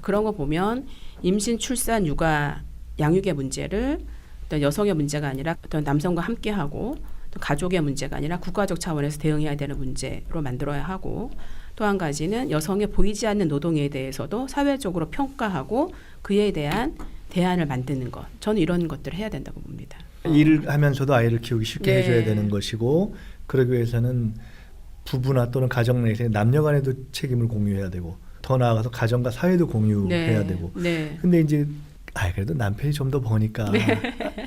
그런 거 보면 임신, 출산, 육아, 양육의 문제를 어떤 여성의 문제가 아니라 어떤 남성과 함께하고 또 가족의 문제가 아니라 국가적 차원에서 대응해야 되는 문제로 만들어야 하고 또 한 가지는 여성의 보이지 않는 노동에 대해서도 사회적으로 평가하고 그에 대한 대안을 만드는 것. 저는 이런 것들을 해야 된다고 봅니다. 일을 하면서도 아이를 키우기 쉽게 네. 해줘야 되는 것이고 그러기 위해서는 부부나 또는 가정 내에서 남녀 간에도 책임을 공유해야 되고 더 나아가서 가정과 사회도 공유해야 되고 네. 근데 이제 그래도 남편이 좀 더 버니까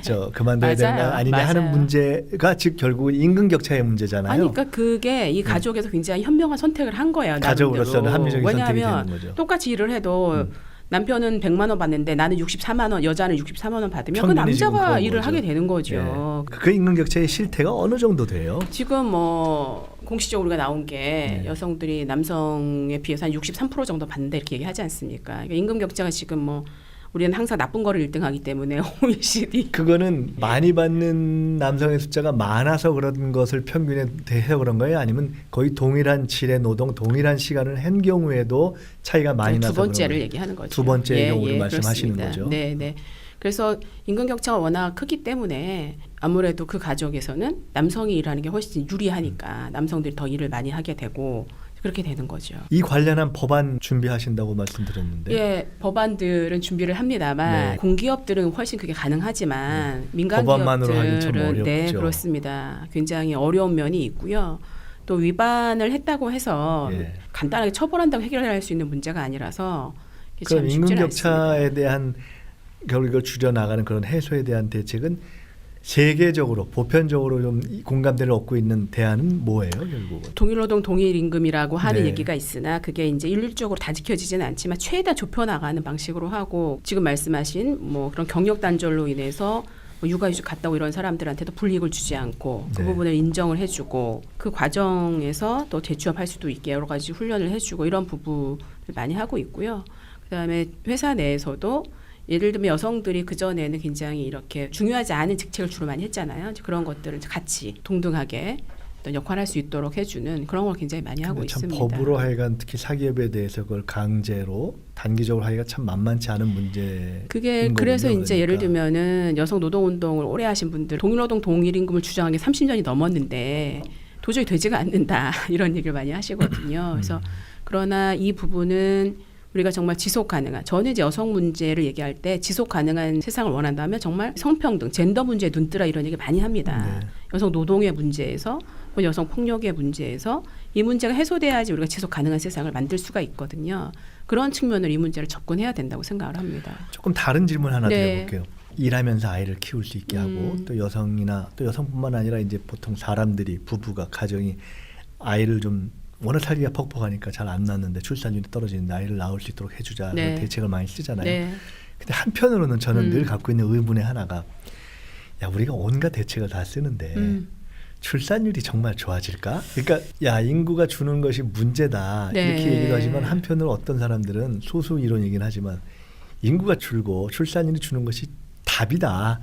저 그만둬야 되는 거 맞아요. 아니냐 하는 맞아요. 문제가 즉 결국 임금 격차의 문제잖아요. 아니, 그러니까 그게 이 가족에서 굉장히 현명한 선택을 한 거예요. 가족으로서는 나름대로. 합리적인 선택이 왜냐하면 되는 거죠. 똑같이 일을 해도 남편은 100만 원 받는데 나는 64만 원, 여자는 64만 원 받으면 그 평균이 지금 남자가 그런 일을 거죠. 하게 되는 거죠. 그 임금 격차의 실태가 어느 정도 돼요? 지금 뭐 공식적으로 우리가 나온 게 네. 여성들이 남성에 비해서 한 63% 정도 받는다 이렇게 얘기하지 않습니까? 그러니까 임금 격차가 지금 뭐 우리는 항상 나쁜 거를 1등하기 때문에 OECD 그거는 많이 받는 남성의 숫자가 많아서 그런 것을 평균에 대해서 그런 거예요? 아니면 거의 동일한 질의 노동, 동일한 시간을 한 경우에도 차이가 많이 나서 두 번째를 그런 거예요? 얘기하는 거죠. 두 번째 경우를 말씀하시는 그렇습니다. 거죠? 네, 네. 그래서 임금 격차가 워낙 크기 때문에 아무래도 그 가족에서는 남성이 일하는 게 훨씬 유리하니까 남성들이 더 일을 많이 하게 되고 그렇게 되는 거죠. 이 관련한 법안 준비하신다고 말씀드렸는데 예, 법안들은 준비를 합니다만 네. 공기업들은 훨씬 그게 가능하지만 민간 법안만으로 하긴 참 기업들은 어렵죠. 네, 그렇습니다. 굉장히 어려운 면이 있고요. 또 위반을 했다고 해서 예. 간단하게 처벌한다고 해결할 수 있는 문제가 아니라서 이게 그럼 참 임금 쉽지는 격차에 않습니다. 대한 결국 이걸 줄여나가는 그런 해소에 대한 대책은 세계적으로 보편적으로 좀 공감대를 얻고 있는 대안은 뭐예요, 결국은? 동일노동 동일임금이라고 하는 네. 얘기가 있으나 그게 이제 일률적으로 다 지켜지지는 않지만 최대한 좁혀나가는 방식으로 하고 지금 말씀하신 뭐 그런 경력 단절로 인해서 뭐 육아휴직 갔다 오고 이런 사람들한테도 불이익을 주지 않고 그 네. 부분을 인정을 해주고 그 과정에서 또 재취업할 수도 있게 여러 가지 훈련을 해주고 이런 부분을 많이 하고 있고요. 그다음에 회사 내에서도 예를 들면 여성들이 그전에는 굉장히 이렇게 중요하지 않은 직책을 주로 많이 했잖아요. 이제 그런 것들을 같이 동등하게 어떤 역할을 할 수 있도록 해주는 그런 걸 굉장히 많이 하고 근데 참 있습니다. 법으로 하여간 특히 사기업에 대해서 그걸 강제로 단기적으로 하기가 참 만만치 않은 문제. 그게 그래서 이제 예를 들면은 여성 노동 운동을 오래 하신 분들 동일노동 동일임금을 주장한 게 30년이 넘었는데 도저히 되지가 않는다 이런 얘기를 많이 하시거든요. 그래서 그러나 이 부분은 우리가 정말 지속 가능한 저는 이제 여성 문제를 얘기할 때 지속 가능한 세상을 원한다면 정말 성평등, 젠더 문제에 눈뜨라 이런 얘기 많이 합니다. 네. 여성 노동의 문제에서 여성 폭력의 문제에서 이 문제가 해소돼야지 우리가 지속 가능한 세상을 만들 수가 있거든요. 그런 측면으로 이 문제를 접근해야 된다고 생각을 합니다. 조금 다른 질문 하나 네. 드려볼게요. 일하면서 아이를 키울 수 있게 하고 또 여성이나 또 여성뿐만 아니라 이제 보통 사람들이 부부가 가정이 아이를 좀 워낙 살기가 퍽퍽하니까 잘 안 낳는데 출산율이 떨어지는데 아이를 낳을 수 있도록 해주자 네. 그런 대책을 많이 쓰잖아요. 네. 근데 한편으로는 저는 늘 갖고 있는 의문의 하나가 야 우리가 온갖 대책을 다 쓰는데 출산율이 정말 좋아질까? 그러니까 야 인구가 주는 것이 문제다 네. 이렇게 얘기도 하지만 한편으로 어떤 사람들은 소수 이론이긴 하지만 인구가 줄고 출산율이 주는 것이 답이다.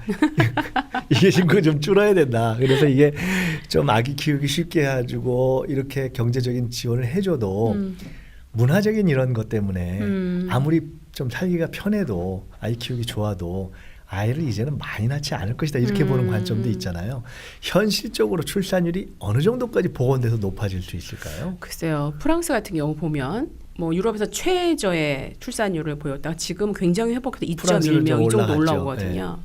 이게 인구가 좀 줄어야 된다. 그래서 이게 좀 아기 키우기 쉽게 해주고 이렇게 경제적인 지원을 해줘도 문화적인 이런 것 때문에 아무리 좀 살기가 편해도 아이 키우기 좋아도 아이를 이제는 많이 낳지 않을 것이다 이렇게 보는 관점도 있잖아요. 현실적으로 출산율이 어느 정도까지 복원돼서 높아질 수 있을까요? 글쎄요. 프랑스 같은 경우 보면 뭐 유럽에서 최저의 출산율을 보였다가 지금 굉장히 회복해서 2.1명 이 정도 올라오거든요.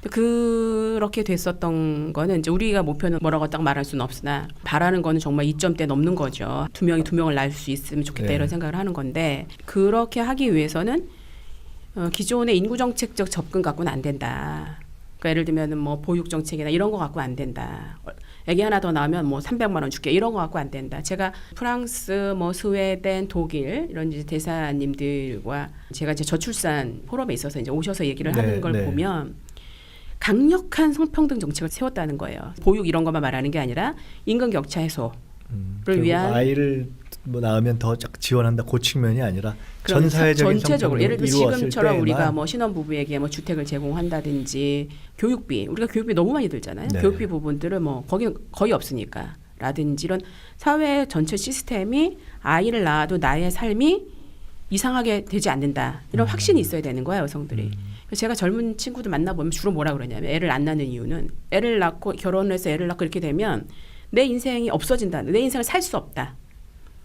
근데 그렇게 됐었던 거는 이제 우리가 목표는 뭐라고 딱 말할 수는 없으나 바라는 거는 정말 2점대 넘는 거죠. 두 명을 낳을 수 있으면 좋겠다 네. 이런 생각을 하는 건데 그렇게 하기 위해서는 기존의 인구 정책적 접근 갖고는 안 된다. 그러니까 예를 들면은 뭐 보육 정책이나 이런 거 갖고 안 된다. 애기 하나 더 낳으면 뭐 300만 원 줄게 이런 거 갖고 안 된다. 제가 프랑스, 뭐 스웨덴, 독일 이런 이제 대사님들과 제가 이제 저출산 포럼에 있어서 이제 오셔서 얘기를 네, 하는 걸 네. 보면 강력한 성평등 정책을 세웠다는 거예요. 보육 이런 것만 말하는 게 아니라 임금 격차 해소를 위한 아이를 뭐 낳으면 더 지원한다 그 측면이 아니라 전 사회적인 전체적으로 예를 들어 이루었을 지금처럼 때에만 우리가 뭐 신혼부부에게 뭐 주택을 제공한다든지 교육비 우리가 교육비 너무 많이 들잖아요. 네. 교육비 부분들을 뭐 거기는 거의 없으니까 라든지 이런 사회 전체 시스템이 아이를 낳아도 나의 삶이 이상하게 되지 않는다 이런 확신이 있어야 되는 거예요 여성들이. 그래서 제가 젊은 친구들 만나보면 주로 뭐라 그러냐면 애를 안 낳는 이유는 애를 낳고 결혼해서 애를 낳고 이렇게 되면 내 인생이 없어진다. 내 인생을 살 수 없다.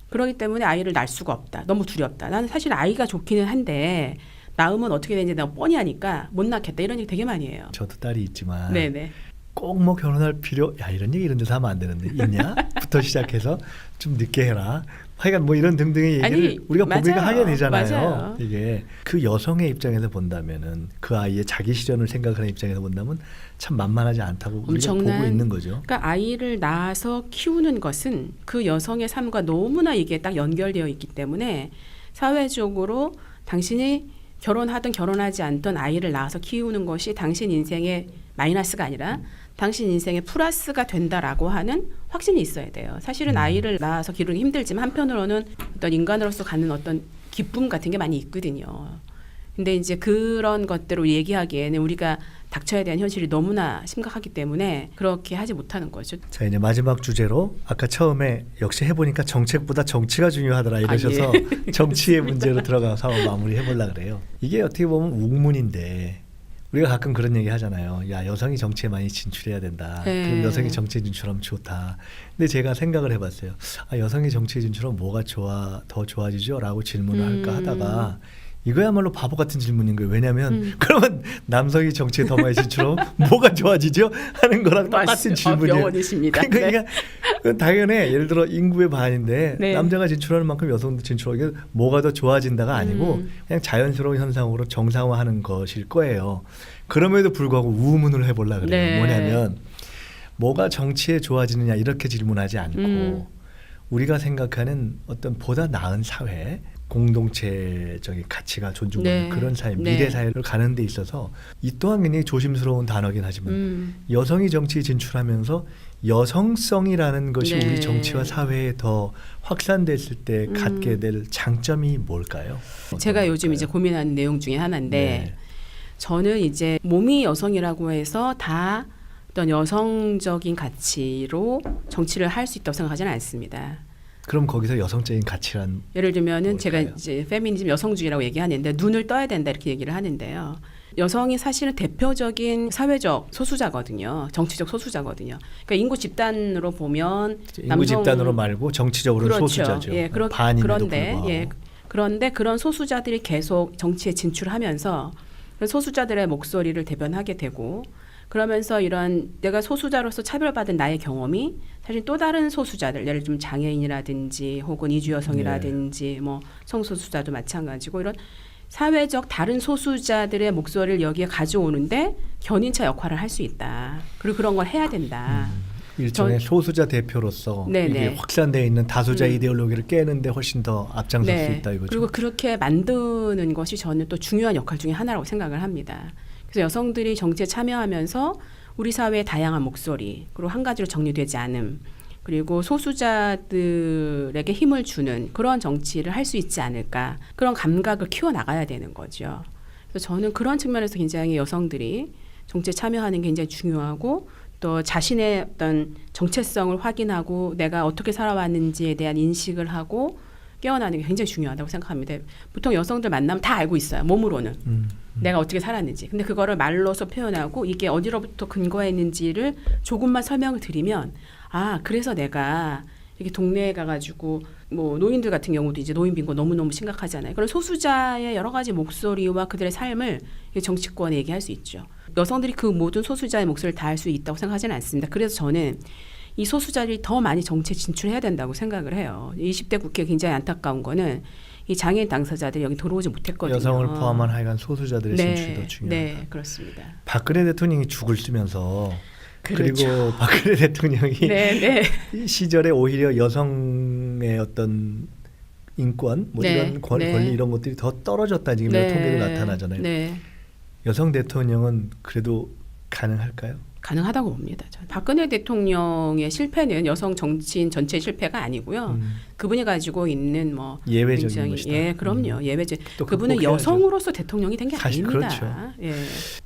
그렇기 때문에 아이를 낳을 수가 없다. 너무 두렵다. 나는 사실 아이가 좋기는 한데 낳으면 어떻게 되는지 내가 뻔히 하니까 못 낳겠다. 이런 얘기 되게 많이 해요. 저도 딸이 있지만 네네. 꼭 뭐 결혼할 필요 야 이런 얘기 이런 데서 하면 안 되는데 있냐? 부터 시작해서 좀 늦게 해라. 하여간 뭐 이런 등등의 얘기를 아니, 우리가 맞아요. 고백을 하게 되잖아요. 맞아요. 이게 그 여성의 입장에서 본다면은 그 아이의 자기 실현을 생각하는 입장에서 본다면 참 만만하지 않다고 우리가 보고 있는 거죠. 그러니까 아이를 낳아서 키우는 것은 그 여성의 삶과 너무나 이게 딱 연결되어 있기 때문에 사회적으로 당신이 결혼하든 결혼하지 않든 아이를 낳아서 키우는 것이 당신 인생의 마이너스가 아니라 당신 인생의 플러스가 된다라고 하는 확신이 있어야 돼요. 사실은 아이를 낳아서 기르기 힘들지만 한편으로는 어떤 인간으로서 갖는 어떤 기쁨 같은 게 많이 있거든요. 근데 이제 그런 것들을 얘기하기에는 우리가 닥쳐야 되는 현실이 너무나 심각하기 때문에 그렇게 하지 못하는 거죠. 자, 이제 마지막 주제로 아까 처음에 역시 해보니까 정책보다 정치가 중요하더라 이러셔서 정치의 문제로 들어가서 마무리해 보려고 그래요. 이게 어떻게 보면 웅문인데 우리가 가끔 그런 얘기 하잖아요. 야, 여성이 정치에 많이 진출해야 된다. 네. 그럼 여성이 정치에 진출하면 좋다. 근데 제가 생각을 해봤어요. 아, 여성이 정치에 진출하면 뭐가 더 좋아지죠? 라고 질문을 할까 하다가 이거야말로 바보 같은 질문인 거예요. 왜냐하면 그러면 남성이 정치에 더 많이 진출하면 뭐가 좋아지죠? 하는 거랑 똑같은 질문이에요. 명언이십니다. 그러니까 그건 당연해. 예를 들어 인구의 반인데 네. 남자가 진출하는 만큼 여성도 진출하게 뭐가 더 좋아진다가 아니고 그냥 자연스러운 현상으로 정상화하는 것일 거예요. 그럼에도 불구하고 우문을 해보려고 그래요. 네. 뭐냐면 뭐가 정치에 좋아지느냐 이렇게 질문하지 않고 우리가 생각하는 어떤 보다 나은 사회 공동체적인 가치가 존중하는 네. 그런 사회, 네. 미래 사회를 가는 데 있어서 이 또한 굉장히 조심스러운 단어긴 하지만 여성이 정치에 진출하면서 여성성이라는 것이 네. 우리 정치와 사회에 더 확산됐을 때 갖게 될 장점이 뭘까요? 제가 요즘 어떤 이제 걸까요? 고민하는 내용 중에 하나인데 네. 저는 이제 몸이 여성이라고 해서 다 어떤 여성적인 가치로 정치를 할 수 있다고 생각하지는 않습니다. 그럼 거기서 여성적인 가치란 예를 들면은 뭘까요? 제가 이제 페미니즘 여성주의라고 얘기하는데 눈을 떠야 된다 이렇게 얘기를 하는데요. 여성이 사실은 대표적인 사회적 소수자거든요. 정치적 소수자거든요. 그러니까 인구 집단으로 보면 인구 집단으로 말고 정치적으로는 그렇죠. 소수자죠. 예, 반임에도 그런데 불구하고. 예, 그런데 그런 소수자들이 계속 정치에 진출하면서 소수자들의 목소리를 대변하게 되고 그러면서 이런 내가 소수자로서 차별받은 나의 경험이 사실 또 다른 소수자들 예를 들면 장애인이라든지 혹은 이주 여성이라든지 뭐 성소수자도 마찬가지고 이런 사회적 다른 소수자들의 목소리를 여기에 가져오는데 견인차 역할을 할 수 있다. 그리고 그런 걸 해야 된다. 일종의 소수자 대표로서 네네. 이게 확산되어 있는 다수자 이데올로기를 깨는데 훨씬 더 앞장설 수 있다 이거죠. 그리고 그렇게 만드는 것이 저는 또 중요한 역할 중에 하나라고 생각을 합니다. 그래서 여성들이 정치에 참여하면서 우리 사회의 다양한 목소리 그리고 한 가지로 정리되지 않음 그리고 소수자들에게 힘을 주는 그런 정치를 할 수 있지 않을까 그런 감각을 키워나가야 되는 거죠. 그래서 저는 그런 측면에서 굉장히 여성들이 정치에 참여하는 게 굉장히 중요하고 또 자신의 어떤 정체성을 확인하고 내가 어떻게 살아왔는지에 대한 인식을 하고 깨어나는 게 굉장히 중요하다고 생각합니다. 보통 여성들 만나면 다 알고 있어요. 몸으로는. 내가 어떻게 살았는지. 근데 그거를 말로서 표현하고 이게 어디로부터 근거했는지를 조금만 설명을 드리면 아 그래서 내가 이렇게 동네에 가가지고 뭐 노인들 같은 경우도 이제 노인 빈곤 너무너무 심각하잖아요. 그런 소수자의 여러 가지 목소리와 그들의 삶을 정치권에 얘기할 수 있죠. 여성들이 그 모든 소수자의 목소리를 다 할 수 있다고 생각하지는 않습니다. 그래서 저는 이 소수자들이 더 많이 정치에 진출해야 된다고 생각을 해요. 20대 국회 굉장히 안타까운 거는 이 장애인 당사자들이 여기 들어오지 못했거든요. 여성을 포함한 하여간 소수자들의 진출이 더 중요하다. 네, 그렇습니다. 박근혜 대통령이 죽을 쓰면서 그렇죠. 그리고 박근혜 대통령이 네, 네. 이 시절에 오히려 여성의 어떤 인권, 뭐 네, 이런 네. 권리 이런 것들이 더 떨어졌다 지금 이런 통계도 나타나잖아요. 네. 여성 대통령은 그래도 가능할까요? 가능하다고 봅니다. 저는. 박근혜 대통령의 실패는 여성 정치인 전체의 실패가 아니고요. 그분이 가지고 있는 뭐 예외적인 굉장히 것이다. 예, 그럼요. 예외적. 또 그분은 극복해야죠. 여성으로서 대통령이 된 게 사실 아닙니다. 그렇죠. 예.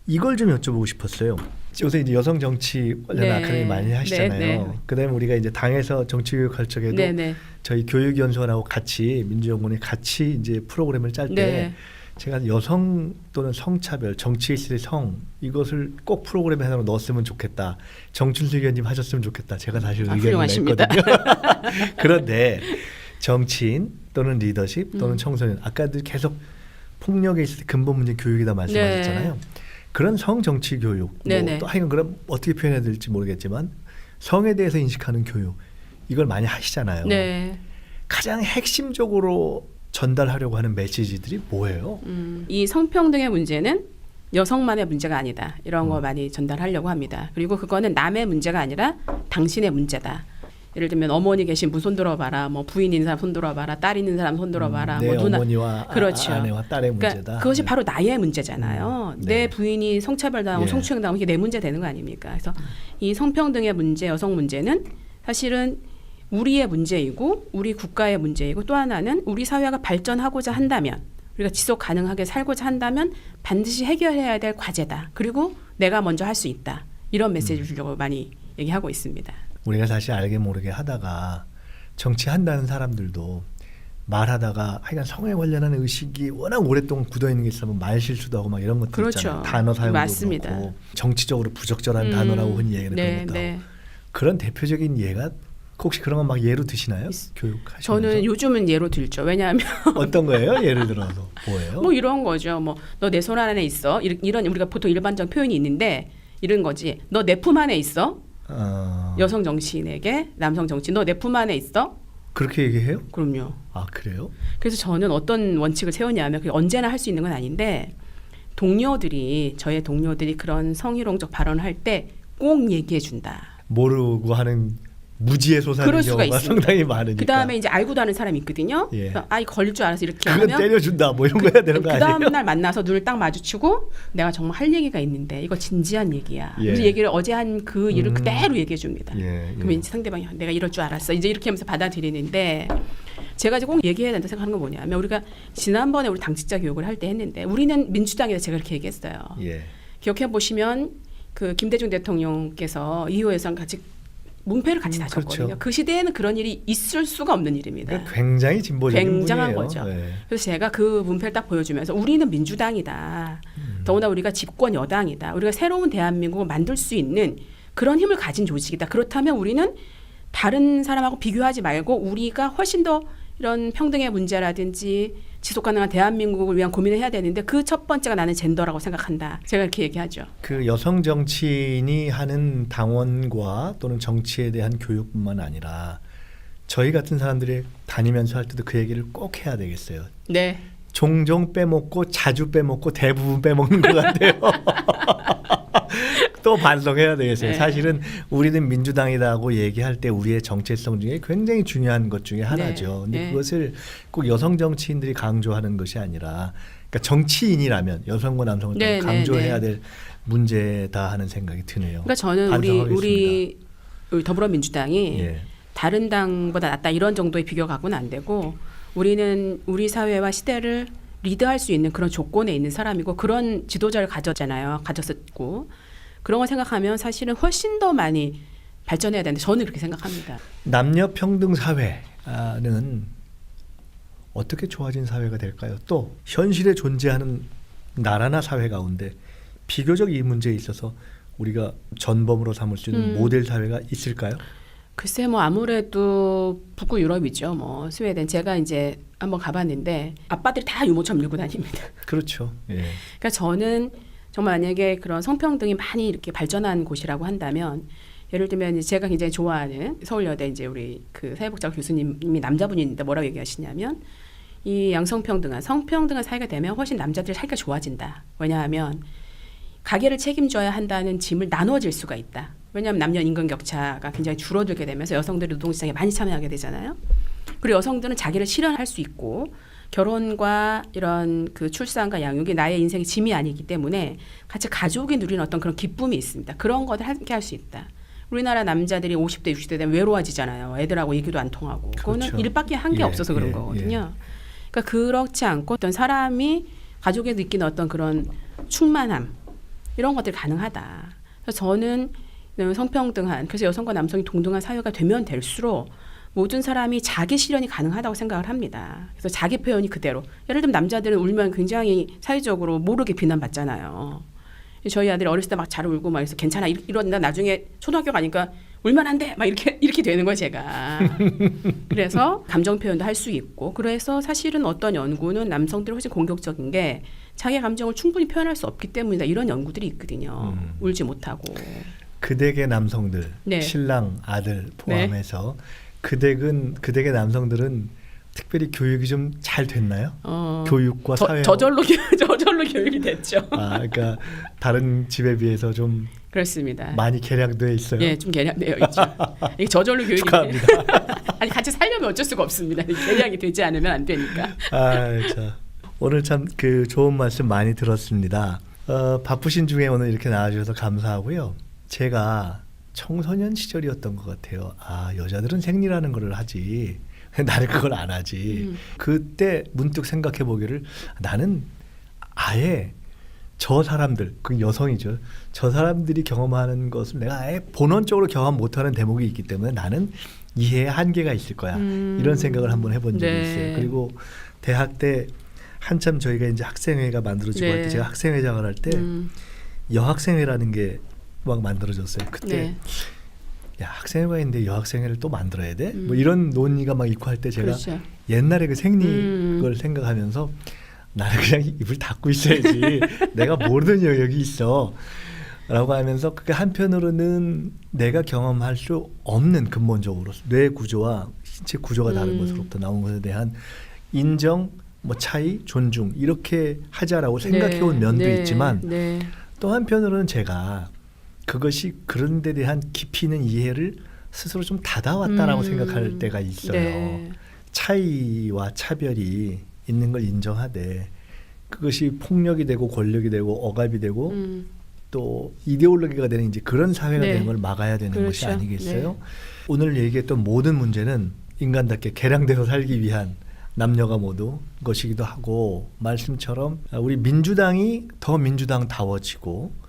이걸 좀 여쭤보고 싶었어요. 요새 이제 여성 정치 관련 네. 아카데미 많이 하시잖아요. 네, 네. 그다음에 우리가 이제 당에서 정치 교육 할 적에도 네, 네. 저희 교육연수원하고 같이 민주연구원이 같이 이제 프로그램을 짤 때 네. 제가 여성 또는 성차별, 정치에 있을 성 이것을 꼭 프로그램에 하나 넣었으면 좋겠다. 정춘수 의원님 하셨으면 좋겠다. 제가 사실 의견을 훌륭하십니다. 냈거든요. 그런데 정치인 또는 리더십 또는 음. 청소년 아까도 계속 폭력에 있을 때 근본 문제 교육이다 말씀하셨잖아요. 그런 성정치 교육 네네. 또 하여간 그럼 어떻게 표현해야 될지 모르겠지만 성에 대해서 인식하는 교육 이걸 많이 하시잖아요. 네. 가장 핵심적으로 전달하려고 하는 메시지들이 뭐예요? 이 성평등의 문제는 여성만의 문제가 아니다. 이런 거 많이 전달하려고 합니다. 그리고 그거는 남의 문제가 아니라 당신의 문제다. 예를 들면 어머니 계신 분 손 들어봐라, 뭐 부인 있는 사람 손 들어봐라, 딸 있는 사람 손 들어봐라, 내 뭐 누나 어머니와 그렇죠. 아내와 딸의 문제다. 그러니까 그것이 네. 바로 나의 문제잖아요. 네. 내 부인이 성차별당하고 예. 성추행당하고 이게 내 문제 되는 거 아닙니까? 그래서 이 성평등의 문제, 여성 문제는 사실은 우리의 문제이고 우리 국가의 문제이고 또 하나는 우리 사회가 발전하고자 한다면 우리가 지속 가능하게 살고자 한다면 반드시 해결해야 될 과제다. 그리고 내가 먼저 할 수 있다. 이런 메시지를 주려고 많이 얘기하고 있습니다. 우리가 사실 알게 모르게 하다가 정치한다는 사람들도 말하다가 하여간 성에 관련한 의식이 워낙 오랫동안 굳어있는 게 있으면 말 실수도 하고 막 이런 것들 그렇죠. 있잖아요. 단어 사용도 맞습니다. 그렇고 정치적으로 부적절한 단어라고 흔히 얘기하는 그런 것도 하고. 그런 대표적인 예가 혹시 그런 거 막 예로 드시나요? 교육하시면서? 저는 요즘은 예로 들죠. 왜냐하면 어떤 거예요? 예를 들어서 뭐예요? 뭐 이런 거죠. 뭐 너 내 손 안에 있어. 이런 우리가 보통 일반적 표현이 있는데 이런 거지. 너 내 품 안에 있어. 여성 정치인에게 남성 정치인 너 내 품 안에 있어. 그렇게 얘기해요? 그럼요. 아 그래요? 그래서 저는 어떤 원칙을 세웠냐면 그게 언제나 할 수 있는 건 아닌데 저의 동료들이 그런 성희롱적 발언을 할 때 꼭 얘기해 준다. 모르고 하는 무지에 솟아는 그럴 수가 경우가 있습니다. 상당히 많으니까. 그 다음에 이제 알고도 하는 사람이 있거든요. 예. 그래서 아이 걸릴 줄 알아서 이렇게 그건 하면 때려준다 뭐 이런 거 해야 되는 거 그 아니에요? 다음 날 만나서 눈을 딱 마주치고 내가 정말 할 얘기가 있는데 이거 진지한 얘기야. 예. 그래서 얘기를 어제 한 그 일을 그대로 얘기해 줍니다. 예, 그러면 예. 이제 상대방이 내가 이럴 줄 알았어. 이제 이렇게 하면서 받아들이는데 제가 이제 꼭 얘기해야 된다 생각하는 건 뭐냐면 우리가 지난번에 우리 당직자 교육을 할 때 했는데 우리는 민주당에서 제가 이렇게 얘기했어요. 예. 기억해 보시면 그 김대중 대통령께서 이호에서 같이 문패를 같이 다셨거든요. 그렇죠. 그 시대에는 그런 일이 있을 수가 없는 일입니다. 그러니까 굉장히 진보적인 굉장한 분이에요. 거죠. 예. 그래서 제가 그 문패를 딱 보여주면서 우리는 민주당이다. 더구나 우리가 집권 여당이다. 우리가 새로운 대한민국을 만들 수 있는 그런 힘을 가진 조직이다. 그렇다면 우리는 다른 사람하고 비교하지 말고 우리가 훨씬 더 이런 평등의 문제라든지 지속 가능한 대한민국을 위한 고민을 해야 되는데 그 첫 번째가 나는 젠더라고 생각한다. 제가 이렇게 얘기하죠. 그 여성 정치인이 하는 당원과 또는 정치에 대한 교육뿐만 아니라 저희 같은 사람들이 다니면서 할 때도 그 얘기를 꼭 해야 되겠어요. 네. 종종 빼먹고 자주 빼먹고 대부분 빼먹는 것 같아요. 또 반성해야 되겠어요. 네. 사실은 우리는 민주당이라고 얘기할 때 우리의 정체성 중에 굉장히 중요한 것 중에 하나죠. 근데 네. 그것을 꼭 여성 정치인들이 강조하는 것이 아니라 그러니까 정치인이라면 여성과 남성을 네, 좀 네, 강조해야 네. 될 문제다 하는 생각이 드네요. 그러니까 저는 우리 더불어민주당이 예. 다른 당보다 낫다 이런 정도의 비교 갖고는 안 되고 우리는 우리 사회와 시대를 리드할 수 있는 그런 조건에 있는 사람이고 그런 지도자를 가졌었고 그런 걸 생각하면 사실은 훨씬 더 많이 발전해야 되는데 저는 그렇게 생각합니다. 남녀 평등 사회는 어떻게 좋아진 사회가 될까요? 또 현실에 존재하는 나라나 사회 가운데 비교적 이 문제에 있어서 우리가 전범으로 삼을 수 있는 모델 사회가 있을까요? 글쎄 뭐 아무래도 북부 유럽이죠. 뭐 스웨덴 제가 이제 한번 가봤는데 아빠들이 다 유모차 밀고 다닙니다. 그렇죠. 예. 그러니까 저는 정말 만약에 그런 성평등이 많이 이렇게 발전한 곳이라고 한다면 예를 들면 이제 제가 굉장히 좋아하는 서울여대 이제 우리 그 사회복지학 교수님이 남자분인데 뭐라고 얘기하시냐면 이 양성평등한 성평등한 사회가 되면 훨씬 남자들이 살기가 좋아진다. 왜냐하면 가계를 책임져야 한다는 짐을 나눠질 수가 있다. 왜냐하면 남녀 임금 격차가 굉장히 줄어들게 되면서 여성들이 노동시장에 많이 참여하게 되잖아요. 그리고 여성들은 자기를 실현할 수 있고 결혼과 이런 그 출산과 양육이 나의 인생의 짐이 아니기 때문에 같이 가족이 누리는 어떤 그런 기쁨이 있습니다. 그런 것을 함께 할 수 있다. 우리나라 남자들이 50대, 60대 되면 외로워지잖아요. 애들하고 얘기도 안 통하고. 그거는 그렇죠. 일밖에 한 게 예, 없어서 그런 예, 거거든요. 그러니까 그렇지 않고 어떤 사람이 가족에 느끼는 어떤 그런 충만함 이런 것들이 가능하다. 그래서 저는 성평등한 그래서 여성과 남성이 동등한 사회가 되면 될수록 모든 사람이 자기 실현이 가능하다고 생각을 합니다. 그래서 자기 표현이 그대로. 예를 들면 남자들은 울면 굉장히 사회적으로 모르게 비난받잖아요. 저희 아들이 어렸을 때 막 잘 울고 막 해서 괜찮아 이런다 나중에 초등학교 가니까 울면 안 돼 막 이렇게 되는 거예요 제가. 그래서 감정 표현도 할 수 있고 그래서 사실은 어떤 연구는 남성들이 훨씬 공격적인 게 자기 감정을 충분히 표현할 수 없기 때문이다 이런 연구들이 있거든요. 울지 못하고. 그댁의 남성들, 네. 신랑, 아들 포함해서 그댁의 남성들은 특별히 교육이 좀 잘 됐나요? 교육과 사회 저절로 교육이 됐죠. 그러니까 다른 집에 비해서 좀 그렇습니다. 많이 개량돼 있어요. 예, 좀 개량되어 있죠. 이게 저절로 교육이 축하합니다. 아니 같이 살려면 어쩔 수가 없습니다. 개량이 되지 않으면 안 되니까. 자. 오늘 참 그 좋은 말씀 많이 들었습니다. 바쁘신 중에 오늘 이렇게 나와주셔서 감사하고요. 제가 청소년 시절이었던 것 같아요. 여자들은 생리라는 걸 하지 나는 그걸 안 하지. 그때 문득 생각해 보기를 나는 아예 저 사람들, 그 여성이죠. 저 사람들이 경험하는 것을 내가 아예 본원적으로 경험 못하는 대목이 있기 때문에 나는 이해의 한계가 있을 거야. 이런 생각을 한번 해본 적이 네. 있어요. 그리고 대학 때 한참 저희가 이제 학생회가 만들어지고 네. 할 때 제가 학생회장을 할 때 여학생회라는 게 막 만들어졌어요. 그때 네. 야 학생회가 있는데 여학생회를 또 만들어야 돼? 뭐 이런 논의가 막 있고 할 때 제가 그렇죠. 옛날에 그 생리를 생각하면서 나는 그냥 입을 닫고 있어야지. 내가 모르는 영역이 있어. 라고 하면서 그게 한편으로는 내가 경험할 수 없는 근본적으로 뇌 구조와 신체 구조가 다른 것으로부터 나온 것에 대한 인정, 뭐 차이, 존중 이렇게 하자라고 생각해온 면도 있지만 네. 또 한편으로는 제가 그것이 그런 데 대한 깊이 있는 이해를 스스로 좀 닫아왔다라고 생각할 때가 있어요. 네. 차이와 차별이 있는 걸 인정하되 그것이 폭력이 되고 권력이 되고 억압이 되고 또 이데올로기가 되는 이제 그런 사회가 네. 되는 걸 막아야 되는 그렇죠. 것이 아니겠어요? 네. 오늘 얘기했던 모든 문제는 인간답게 개량돼서 살기 위한 남녀가 모두 것이기도 하고 말씀처럼 우리 민주당이 더 민주당다워지고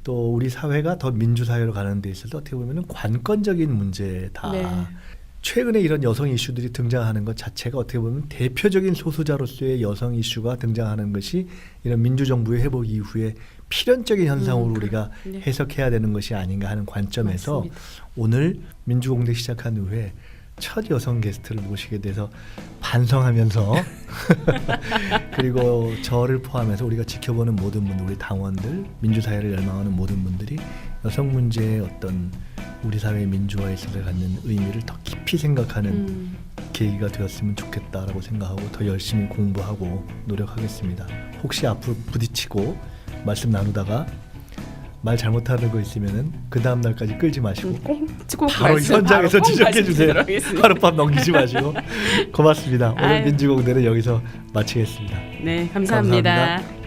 또 우리 사회가 더 민주사회로 가는 데 있어서 어떻게 보면 관건적인 문제다. 네. 최근에 이런 여성 이슈들이 등장하는 것 자체가 어떻게 보면 대표적인 소수자로서의 여성 이슈가 등장하는 것이 이런 민주정부의 회복 이후에 필연적인 현상으로 우리가 네. 해석해야 되는 것이 아닌가 하는 관점에서 맞습니다. 오늘 민주공대 시작한 후에 첫 여성 게스트를 모시게 돼서 반성하면서 그리고 저를 포함해서 우리가 지켜보는 모든 분들, 우리 당원들, 민주사회를 열망하는 모든 분들이 여성 문제의 어떤 우리 사회의 민주화에 있어서 갖는 의미를 더 깊이 생각하는 계기가 되었으면 좋겠다라고 생각하고 더 열심히 공부하고 노력하겠습니다. 혹시 앞으로 부딪히고 말씀 나누다가 말 잘못하는 거 있으면은 그 다음 날까지 끌지 마시고 꼭 바로 말씀, 현장에서 바로 꼭 지적해 주세요. 말씀드리도록 하겠습니다. 하룻밤 넘기지 마시고 고맙습니다. 오늘 아유. 민주공대는 여기서 마치겠습니다. 네, 감사합니다. 감사합니다.